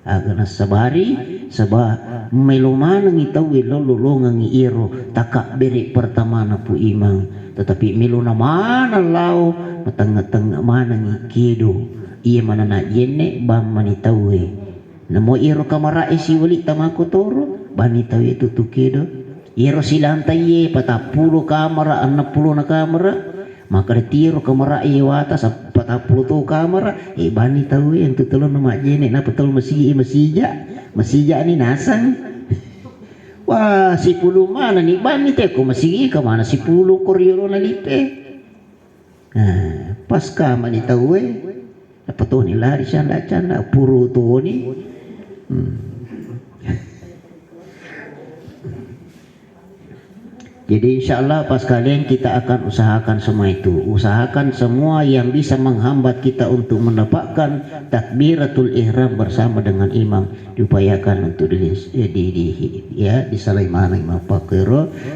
agana sabari sabah melumana ngitau lololongan iro takak beri pertama na pu imang tetapi meluna mana lau matang-tang mana ngikido iya mana na jene bam manitawe namo iro kamara isi wali tamako toro banitawe itu tukido iro silantai ye patapuluh kamera 60 na kamera maka ditiro kamera iwata sa 40 tu kamera bani tahu yang tutulun nama jene na betul masija ni nasang Wah, si pulu mana ni bani teh ko masigi ka mana si pulu koryoro na lipe. Nah, pas ka mani tahu apa tu ni lari canda puru tu ni. Jadi insya Allah pas kalian kita akan usahakan semua itu. Usahakan semua yang bisa menghambat kita untuk mendapatkan takbiratul ihram bersama dengan imam. Diupayakan untuk disalai mana imam fakir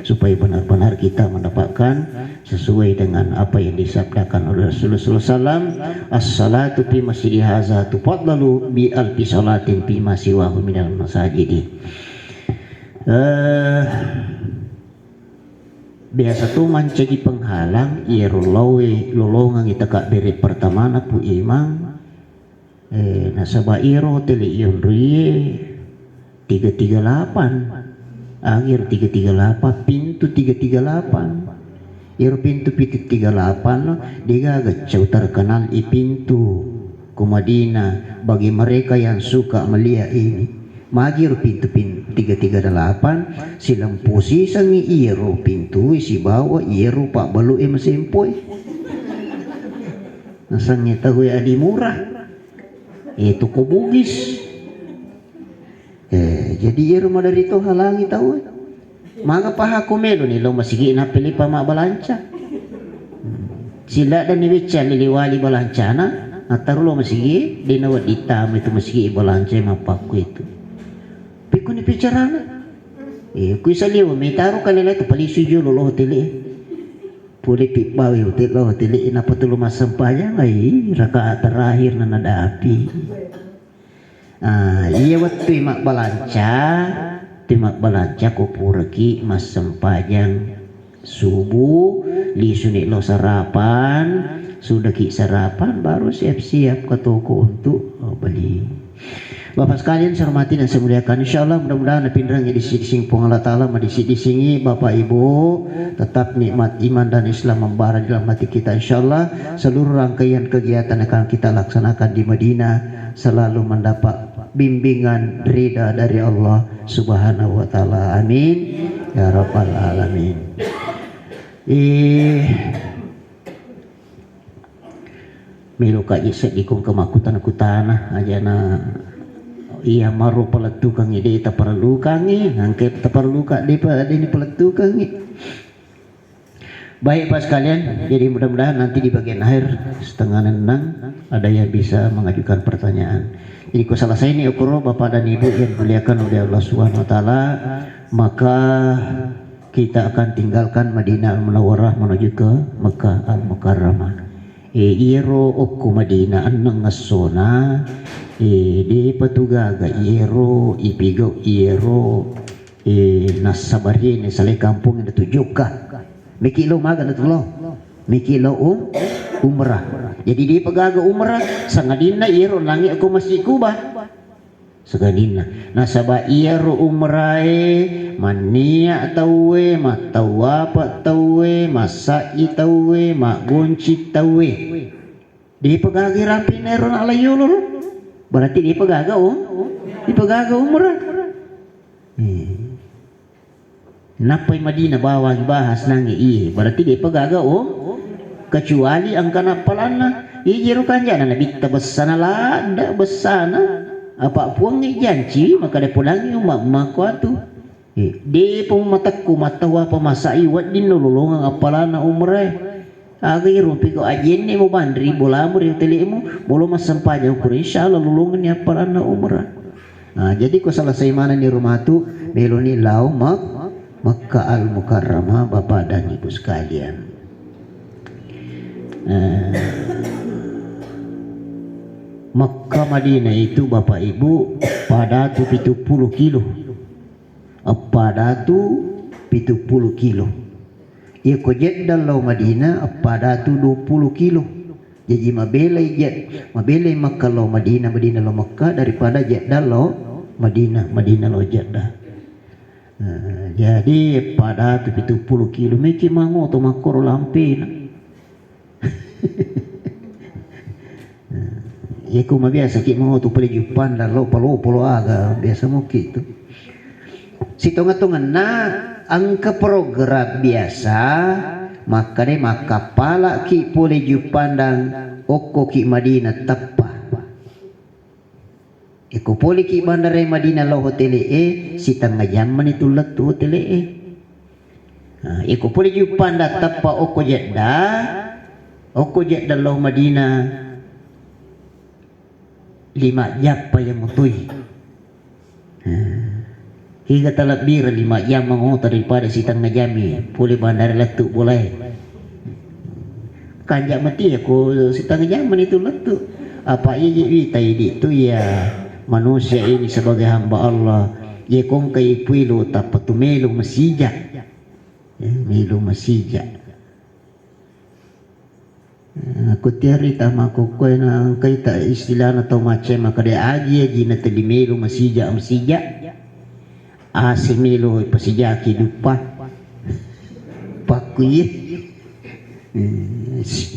supaya benar-benar kita mendapatkan sesuai dengan apa yang disabdakan oleh Rasulullah SAW. As-salatu fi masjidi hadza tufaddalu bi alfi salatin fi ma siwahu minal masajidi. Biasa tu mencegi penghalang lawe lolongan kita kak beri pertama na pu imang nasaba iro tele ion rie 338 akhir 338 pintu 338 iro pintu 38 lo dia agak terkenal pintu ke Madinah bagi mereka yang suka melihat ini. Magir pintu 338 silang posisi sangi iro pintu si bawa iro pak balu masempoi nasangnya tahu adi murah itu ko bugis jadi iro dari itu halangi tahu mga paha kumelo ni lo masigi na pili pa mabalanca sila dan niwitsa niliwali balancana natarulo masigi dinawad itam itu masigi balanca mapaku itu Piko ni picarana. Kui saliw may taro kalila to palisu jo lolo hoteli. Puli pipaw hotel lo hoteli na patulo masampaya ngai rakaat terakhir na nadaapi. Iya wat timak balanca ko puraki masampayang subuh lisuni lo sarapan sudah ki sarapan baru siap-siap ke toko untuk beli. Bapak sekalian saya hormati dan saya muliakan, insyaallah mudah-mudahan pindrangnya di sisi Allah Ta'ala disingi Bapak Ibu tetap nikmat iman dan Islam membara dalam hati kita. Insyaallah seluruh rangkaian kegiatan akan kita laksanakan di Madinah selalu mendapat bimbingan ridha dari Allah Subhanahu wa Ta'ala. Amin ya rabbal alamin. Melu ka isek dikong kemakutan-kutana ajana iya maru peletukang ide tak perlu kangi ngangke tak perlu kak ini peletukang. Baik Pak sekalian, jadi mudah-mudahan nanti di bagian akhir setengah nenang ada yang bisa mengajukan pertanyaan. Jadi kalau salah saya ini ukuro Bapak dan Ibu yang muliakan oleh Allah Subhanahu wa Ta'ala, maka kita akan tinggalkan Madinah Al-Munawwarah menuju ke Mekah Al-Mukarramah. Iro okku Madinah annang ngasona di patugaga iro ipigo iro nasabari ni sale kampung yang tujuka mikilo maga na tulo mikilo umrah jadi di pagaga umrah sangadina iro langi aku masih kubah sagadina nasaba iro umrae mania tawe matawapa tawe masai tawe magunci tawe di pagagi rapi neron alayulur berarti di pagaga umrah napay Madinah bawang bahas nangi berarti di pagaga kecuali angkana palana ijiru kanjana nabita besana lada besana apa puang janji maka dia pulangi umak kuatu di pematakku matawa pemasai wat din lulungang apalana umrah agi rumpi ko ajin ni mo bandri bolamur yung tilimu bolo masampanya ko insyaallah lulungan ni apalana umrah. Nah jadi ko selesai mana ni rumah tu meloni lau Makkah Al-Mukarramah Bapak dan Ibu sekalian. Makkah Madinah itu Bapak Ibu pada tu 70 kilo. Pada tu 70 kilo. Ya ko Jeddah lo Madinah pada tu 20 kilo. Jadi mabelai Makkah lo Madinah lo Makkah daripada Jeddah lo Madinah lo Jeddah. Jadi pada tu 70 kilo miki mango to makor lampin. Ya ko mabiasa ki mango to pali jupan dan lo palo aga biasa mo gitu. situngan-tungan na angka program biasa maka pala ki pole ju pandang oko ki Madinah tappa iko pole ki bandara Madinah lo hotel sitang ngajaman itu letu hotel iko pole ju panda tappa oko Jeddah lo Madinah 5 jam pa yang mutui hingga terlebih 5 jam mengotor daripada sitang ngajami pulih bandar letuk boleh kanjak mati aku sitang ngajaman itu letuk apa iya itu ya manusia ini sebagai hamba Allah ya kong kai puilu tapatu melu masijak melu masijak aku tiari tamaku koy na kay ta istilah na to macam maka dia agi na tadi melu masijak si melo pasijaki dupa pakuy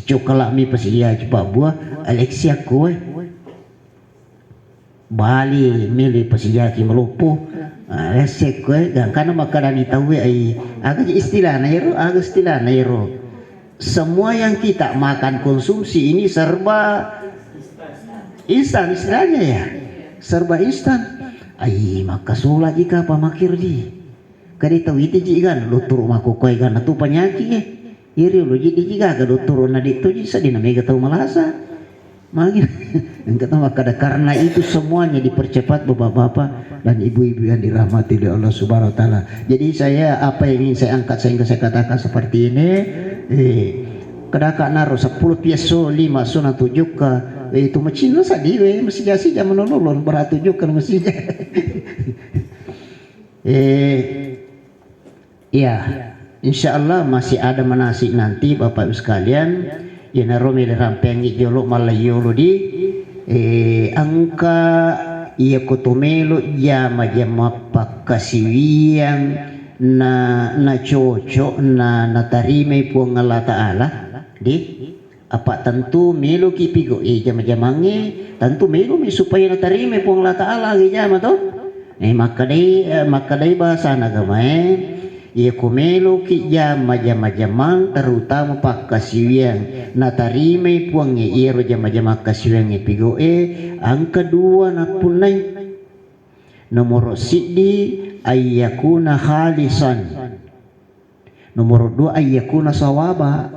cokala mi pasija cepat buah Alexia koy Bali meli pasijaki melupuh resek koy dan kana makanan tahu ai agak istilah na ero semua yang kita makan konsumsi ini serba instan istilahnya ya serba instan ai maka sula jika apa makir di kadi tahu itu jigan lu turu maku koi kan tu penyakit iri lu jadi jika lu turu na ditu bisa dinamika tahu malasa mangin engkau tahu maka karena itu semuanya dipercepat bapak-bapak dan ibu-ibu yang dirahmati oleh Allah Subhanahu wa taala. Jadi saya apa yang ingin saya angkat sehingga saya katakan seperti ini kadaka naruh 10 piaso 5 sona 7 ka itu macam sadiwe mesti jasi zaman nololon beratujukan mesti ya insyaallah masih ada manasik nanti Bapak Ibu sekalian ya naromi rampengi jolo malayolo di angka iya kotomelo jama pakasiwiang na cocok na tarime puang Allah Ta'ala di apa tentu melo ki pigo jama-jamange tentu melo mi supaya na tarime puang Allah Ta'ala jama to maka dai bahasa agama ia kumelo ki jama-jamang terutama pakasiwiang na tarime puang iro jama-jama kasiwiang pigo angka 2 na punai nomor sidi ayyakuna khalisan nomor 2 ayyakuna sawaba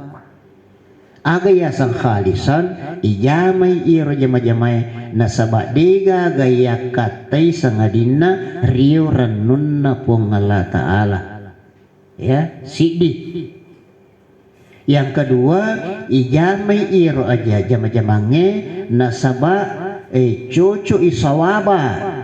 aga yasan khalisan ijamai iro jama-jamai nasabak dega gaya katai sangadina rio ranunna puang Allah Ta'ala ya sidi yang kedua ijamai iro aja jama-jamange nasabak cocok isawaba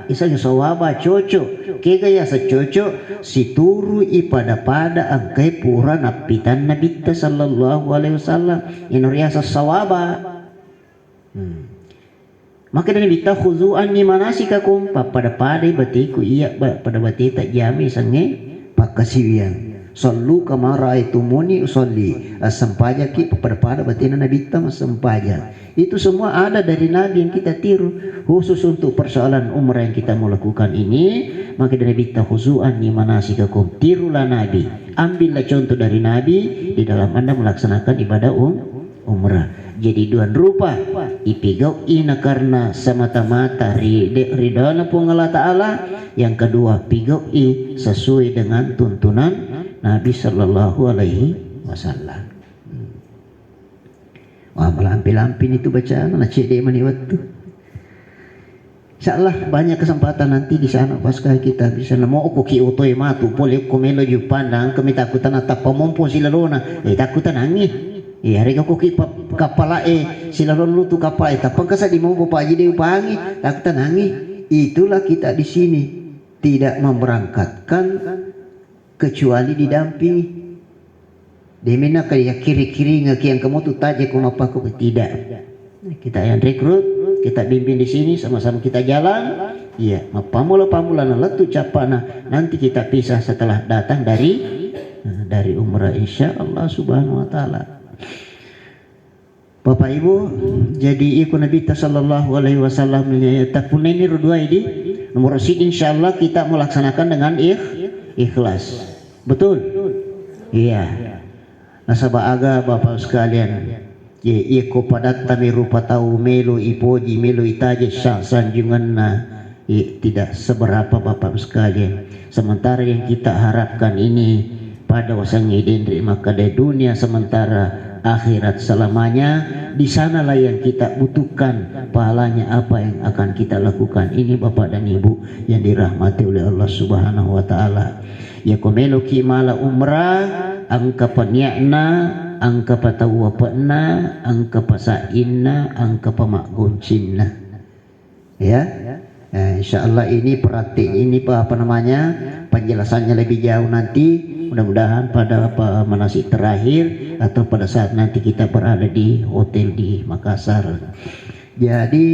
isanya sawaba cocok kega ya secocok situru pada angkai pura napitan Nabi sallallahu alaihi wasallam inuriasa sawaba maka dari bita khuzu'an ni manasikakum pada batiku iya pada bati tak jami sange pakasiwian sallu kama raaitumuni usolli sampaja ki pada batina Nabi sampaja itu semua ada dari Nabi yang kita tiru khusus untuk persoalan umrah yang kita mau lakukan ini maka dari bita khuzu'an ni manasikakum tirulah Nabi ambillah contoh dari Nabi di dalam Anda melaksanakan ibadah umrah jadi dua rupa ipigau ina karena semata-mata ridana pun Allah Ta'ala yang kedua pigau sesuai dengan tuntunan Nabi sallallahu alaihi wasallam. Wah melampi-lampin itu bacaan nak cek dia mani waktu. Insyaallah banyak kesempatan nanti di sana pasca kita bisa nemu aku ki otoi matu boleh komelo ju pandang kami takutan atap pemompo silalona takutan angin hari aku ki kapala silalon lu tu kapal tapang kasa di mau bapak jadi upangi takutan angin itulah kita di sini tidak memberangkatkan kecuali didampingi dimana kayak kiri-kiri ngaki yang kamu tuh taja kuma paku tidak kita yang rekrut kita bimbing di sini sama-sama kita jalan iya pamula letu capana nanti kita pisah setelah datang dari umrah insyaallah subhanahu wa taala. Bapak Ibu jadi ikut Nabi sallallahu alaihi wasallam takun ini dua ini nomor sid insyaallah kita melaksanakan dengan ikhlas. Betul? Iya. Nasaba aga Bapak sekalian, ye ko padat tami rupa tahu melo ipoji melo itaje sanjungan na tidak seberapa Bapak sekalian. Sementara yang kita harapkan ini pada wasang idendri maka dari dunia sementara akhirat selamanya, di sanalah yang kita butuhkan pahalanya apa yang akan kita lakukan. Ini Bapak dan Ibu yang dirahmati oleh Allah Subhanahu wa taala. Ya komelo ki mala umrah angka paniakna angka patawapna angka pasainna angka pamakgoncinna. Ya. Insyaallah ini apa namanya penjelasannya lebih jauh nanti, mudah-mudahan pada manasik terakhir atau pada saat nanti kita berada di hotel di Makassar. Jadi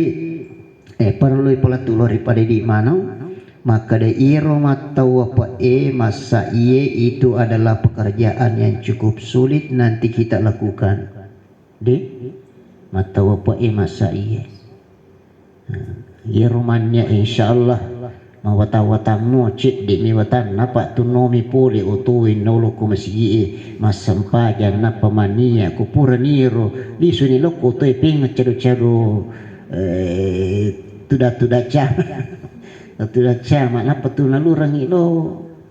perlu pelatulori pada di mana maka de iro matau apa masa itu adalah pekerjaan yang cukup sulit nanti kita lakukan de matau apa masa Yerumannya insyaallah mawata-wata mocit di miwatan napa tunomi pole utuin nolo ko masigi masampajan napa mania ko puraniro disuni loko to ping cero-cero tuda cha napa tunalurang ilo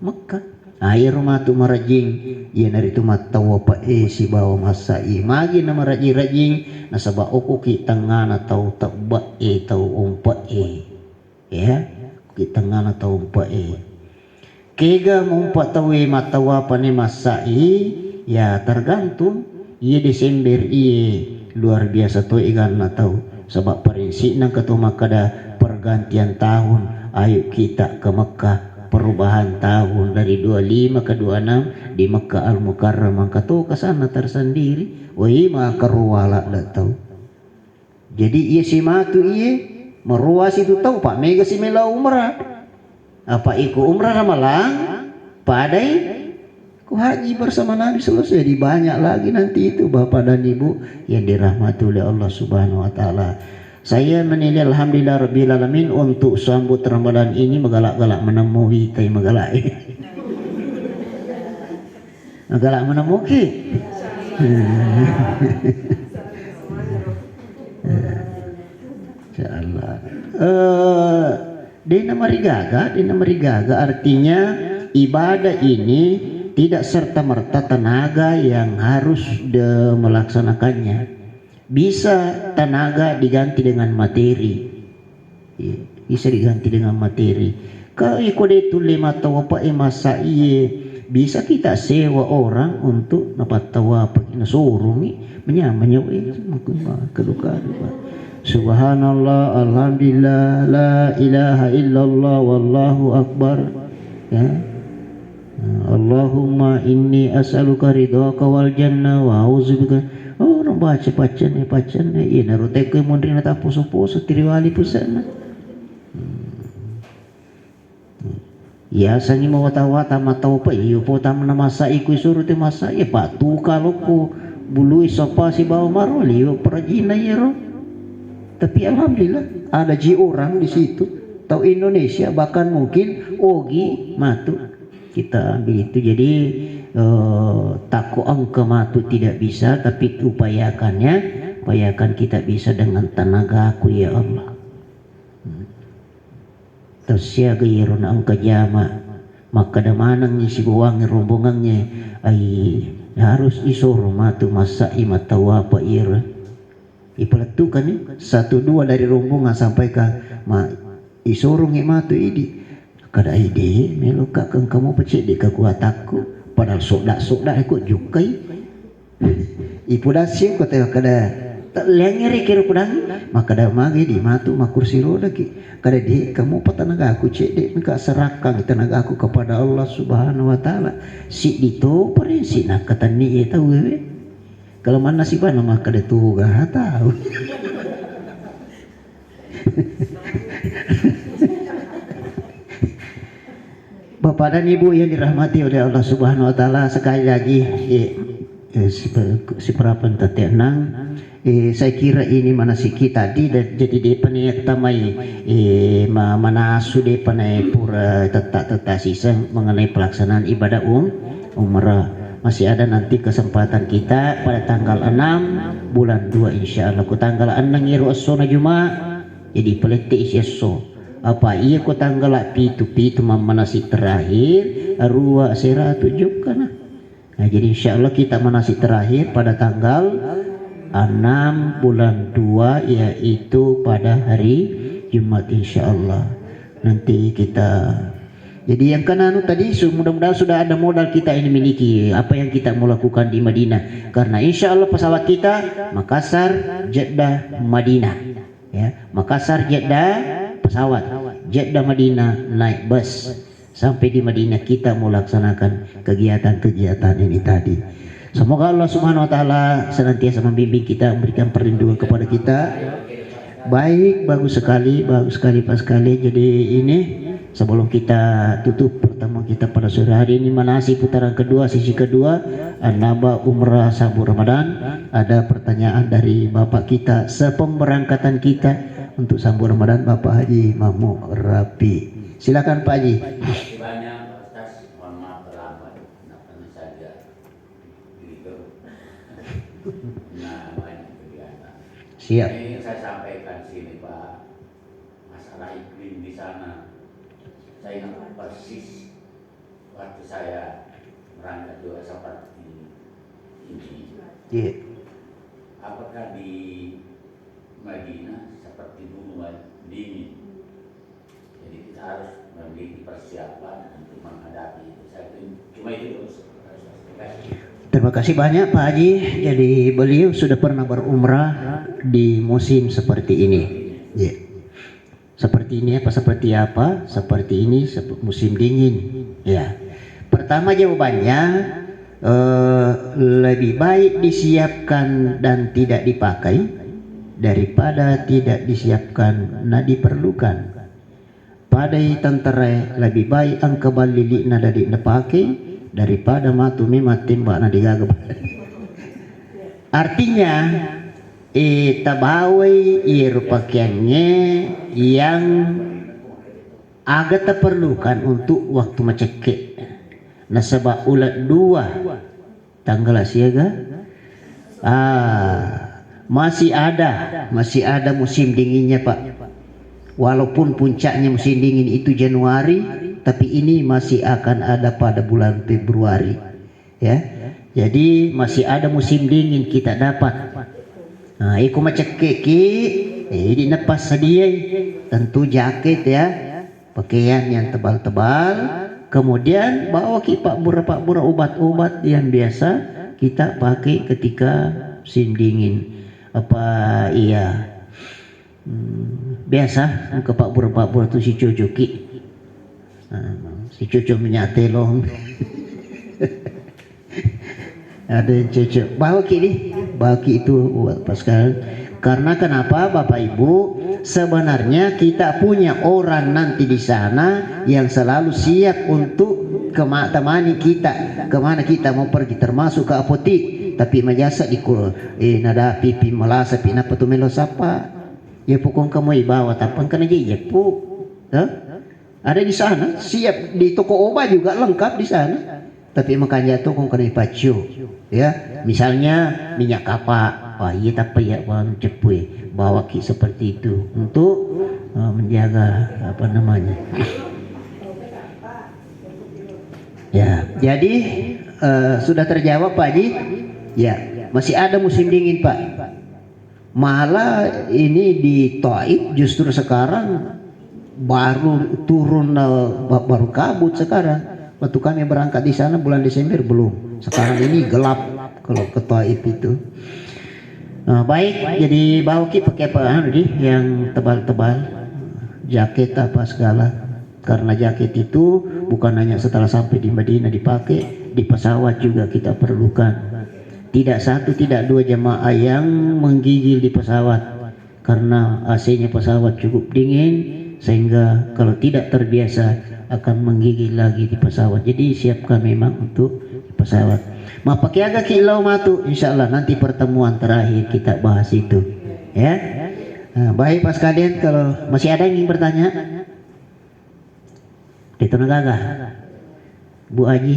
Mekah air rumah tu marajing ya nari tu matawa pa si bawa masai magi na maraji-rajing nasaba oko kita ngana tau tabba tau umpa ya kita ngana tau umpa kega mumpa tau matawa pa ni masai ya tergantung iya Desember luar biasa tu ikan na tau sebab prinsip nang ketuma kada pergantian tahun ayo kita ke Mekah perubahan tahun dari 25 ke 26 di Mekah Al-Mukarramah kato kesana tersendiri maka ruwala dah tahu jadi iya si matu meruas itu tahu Pak Mega si mela umrah apa iku umrah ramalang padai ku haji bersama Nabi selesai di banyak lagi nanti itu Bapak dan Ibu yang dirahmati oleh Allah Subhanahu wa taala. Saya menilai alhamdulillah rabbil alamin untuk sambut Ramadan ini megalak-galak menemui tai megalak. Megalak menemui. Insyaallah. Dina marigaga artinya ibadah ini tidak serta-merta tenaga yang harus melaksanakannya. Bisa tenaga diganti dengan materi, bisa diganti dengan materi. Kalau ikut itu lima tawa masa bisa kita sewa orang untuk dapat tawa pagi nasurungi menyamanya keduka. Subhanallah, alhamdulillah, la ilaha illallah, wallahu akbar. Ya. Allahumma inni as'aluka ridhaka wal jannah wa a'udzubika. Orang baca nih narutai ke mondri nata poso-poso tiriwali pusana. Ya sangi mawata-wata matau pa iyo po tam na masa iku isuru te masa patu kalau ko bului sopa si bawa maroli yo perajina yero. Tapi alhamdulillah ada orang di situ tahu Indonesia bahkan mungkin ogi matu kita ambil itu jadi takut angka matu tidak bisa tapi upayakan kita bisa dengan tenaga aku ya Allah. Tersia gayron angka jama maka damanang si buwangi rombongannya harus isoro matu masa imatawa pa ira ipalatukan 1-2 dari rombongan sampai ke isoro matu idi kada ide meluka kang kamu pecik di kekuatanku padahal sok-dak ikut jukai ipu dasih ko teh kada lengeri kira kudang maka da magi di matu makursi roda ki kada di kamu patanaga aku cek dek engka serahkan tenaga aku kepada Allah Subhanahu wa taala si itu prinsip nak kata ni tahu we kalau mana si bana maka kada tu ga tahu Bapak dan Ibu yang dirahmati oleh Allah Subhanahu wa taala, sekali lagi si perapan tete nang saya kira ini manasik kita tadi jadi dia panai tamai manasu dia panai pura tetap sisa mengenai pelaksanaan ibadah umrah. Masih ada nanti kesempatan kita pada tanggal 6 bulan 2 insyaallah. Ku tanggal 6 ngiru asona Jumat jadi pelete isyaso apa iya ku tanggal pitu manasik terakhir arua sera tujuh kana. Nah, jadi insyaallah kita manasik terakhir pada tanggal 6 bulan 2 yaitu pada hari Jumat insyaallah. Nanti kita jadi yang kananu tadi mudah-mudahan sudah ada modal kita ini miliki apa yang kita mau lakukan di Madinah, karena insyaallah pesawat kita Makassar Jeddah Madinah ya, Makassar Jeddah pesawat, Jeddah Madinah naik bus sampai di Madinah kita mau laksanakan kegiatan-kegiatan ini tadi. Semoga Allah Subhanahu wa taala senantiasa membimbing kita, memberikan perlindungan kepada kita. Bagus sekali Pak sekali. Jadi ini sebelum kita tutup pertemuan kita pada sore hari ini manasik putaran kedua, sisi kedua An-Naba Umrah Sambut Ramadan, ada pertanyaan dari Bapak kita sepemberangkatan kita untuk sambut Ramadan, Bapak Haji Mahmud Rapi. Silakan Pak Haji. Siap. Ini saya sampaikan sini Pak, masalah iklim di sana. Saya ingat persis waktu saya berangkat juga seperti ini. Yeah. Apakah di Madinah seperti dulu dingin? Jadi kita harus memiliki persiapan untuk menghadapi itu. Saya cuma itu harus. Terima kasih banyak Pak Haji. Jadi beliau sudah pernah berumrah di musim seperti ini. Yeah. Seperti ini apa? Seperti apa? Seperti ini musim dingin. Ya. Pertama jawabannya lebih baik disiapkan dan tidak dipakai daripada tidak disiapkan nah diperlukan. Padai tentara lebih baik angka balili nada dipakai daripada matumi tembak na digagap. Artinya tabawai pakaiannya yang agak terperlukan untuk waktu macekek. Nah sebab ulat 2 tanggal siaga masih ada musim dinginnya Pak. Walaupun puncaknya musim dingin itu Januari, tapi ini masih akan ada pada bulan Februari ya. Jadi masih ada musim dingin kita dapat. Nah, iku macekeki di nepas sedia tentu jaket ya, pakaian yang tebal-tebal, kemudian bawa pak bura obat-obat yang biasa kita pakai ketika musim dingin. Apa iya biasa ke pak bura tu si cucuki si cucu menyatelong ada yang cocok bawa ki itu buat Pascal. Karena kenapa Bapak Ibu, sebenarnya kita punya orang nanti di sana yang selalu siap untuk temani kita kemana kita mau pergi, termasuk ke apotik. Tapi majasa di nada pipi melasa pina patu melo sapa ya pokok kamu bawa tapan kan aja ya pu ada di sana siap, di toko obat juga lengkap di sana. Tapi makanya tuh kong kena pacu ya, misalnya minyak kapak, iya tapi ya bang cepui bawa ki seperti itu untuk menjaga apa namanya ya. Jadi sudah terjawab Pak Haji ya, masih ada musim dingin Pak. Malah ini di Taif justru sekarang baru turun baru kabut sekarang. Waktu kami berangkat di sana bulan Desember belum. Sekarang ini gelap kalau ke Taif itu. Nah, baik, jadi bawa ki pakai apa yang tebal-tebal, jaket apa segala. Karena jaket itu bukan hanya setelah sampai di Madinah dipakai, di pesawat juga kita perlukan. Tidak satu, tidak dua jemaah yang menggigil di pesawat karena AC-nya pesawat cukup dingin sehingga kalau tidak terbiasa akan menggigil lagi di pesawat. Jadi siapkan memang untuk pesawat. Pakai agak kilau matu, insyaallah nanti pertemuan terakhir kita bahas itu. Ya. Nah, baik Pak sekalian, kalau masih ada yang ingin bertanya, itu negaga, Bu Aji.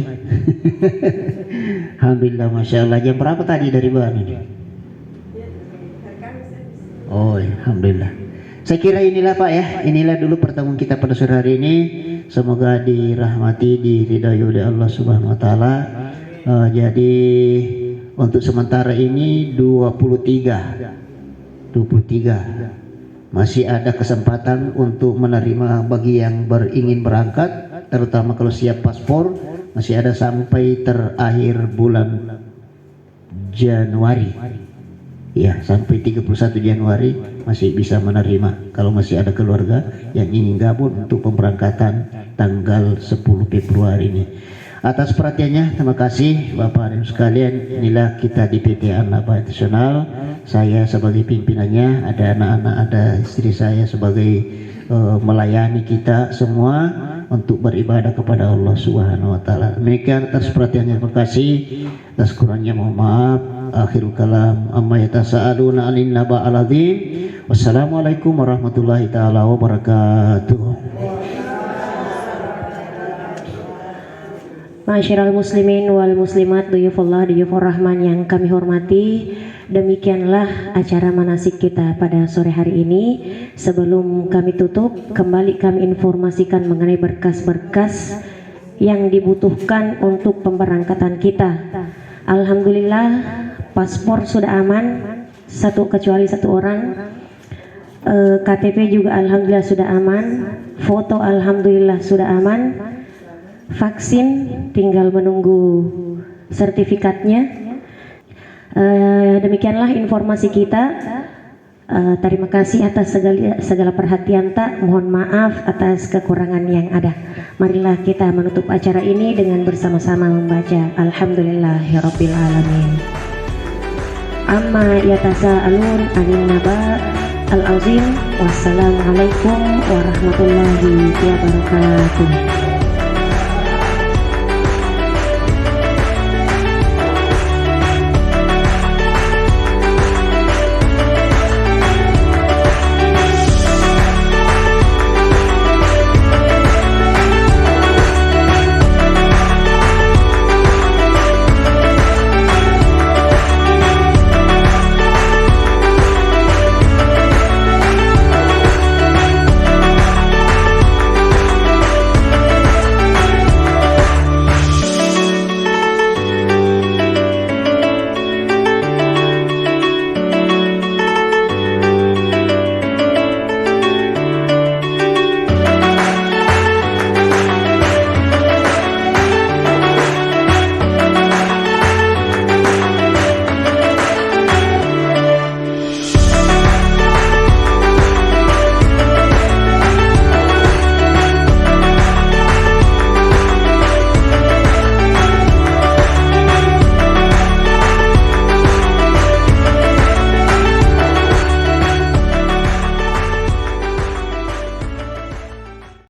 Alhamdulillah, masya Allah. Jam berapa tadi dari Bahan ini? Oh, alhamdulillah. Saya kira inilah Pak ya, inilah dulu pertemuan kita pada sore hari ini. Semoga dirahmati, diridhai oleh Allah Subhanahu Wa Taala. Jadi untuk sementara ini 23 masih ada kesempatan untuk menerima bagi yang ingin berangkat, terutama kalau siap paspor, masih ada sampai terakhir bulan Januari ya, sampai 31 Januari masih bisa menerima kalau masih ada keluarga yang ingin gabung untuk pemberangkatan tanggal 10 Februari ini. Atas perhatiannya, terima kasih Bapak dan sekalian. Inilah kita di PT An-Naba Internasional. Saya sebagai pimpinannya, ada anak-anak, ada istri saya sebagai melayani kita semua untuk beribadah kepada Allah Subhanahu Wa Taala. Demikian atas perhatiannya, terima kasih. Atas kurangnya mohon maaf. Akhirul kalam, amma yatasaaluna 'anil naba'il 'adzim. Wassalamualaikum warahmatullahi taala wabarakatuh. Masyiral muslimin wal muslimat, duyufullah, duyufur rahman yang kami hormati, demikianlah acara manasik kita pada sore hari ini. Sebelum kami tutup, kembali kami informasikan mengenai berkas-berkas yang dibutuhkan untuk pemberangkatan kita. Alhamdulillah, paspor sudah aman, kecuali satu orang. KTP juga alhamdulillah sudah aman, foto alhamdulillah sudah aman. Vaksin tinggal menunggu sertifikatnya. Demikianlah informasi kita. Terima kasih atas segala perhatian tak. Mohon maaf atas kekurangan yang ada. Marilah kita menutup acara ini dengan bersama-sama membaca Alhamdulillahirabbil alamin. Amma yatasaalun 'anil naba al-azim. Wassalamualaikum warahmatullahi wabarakatuh.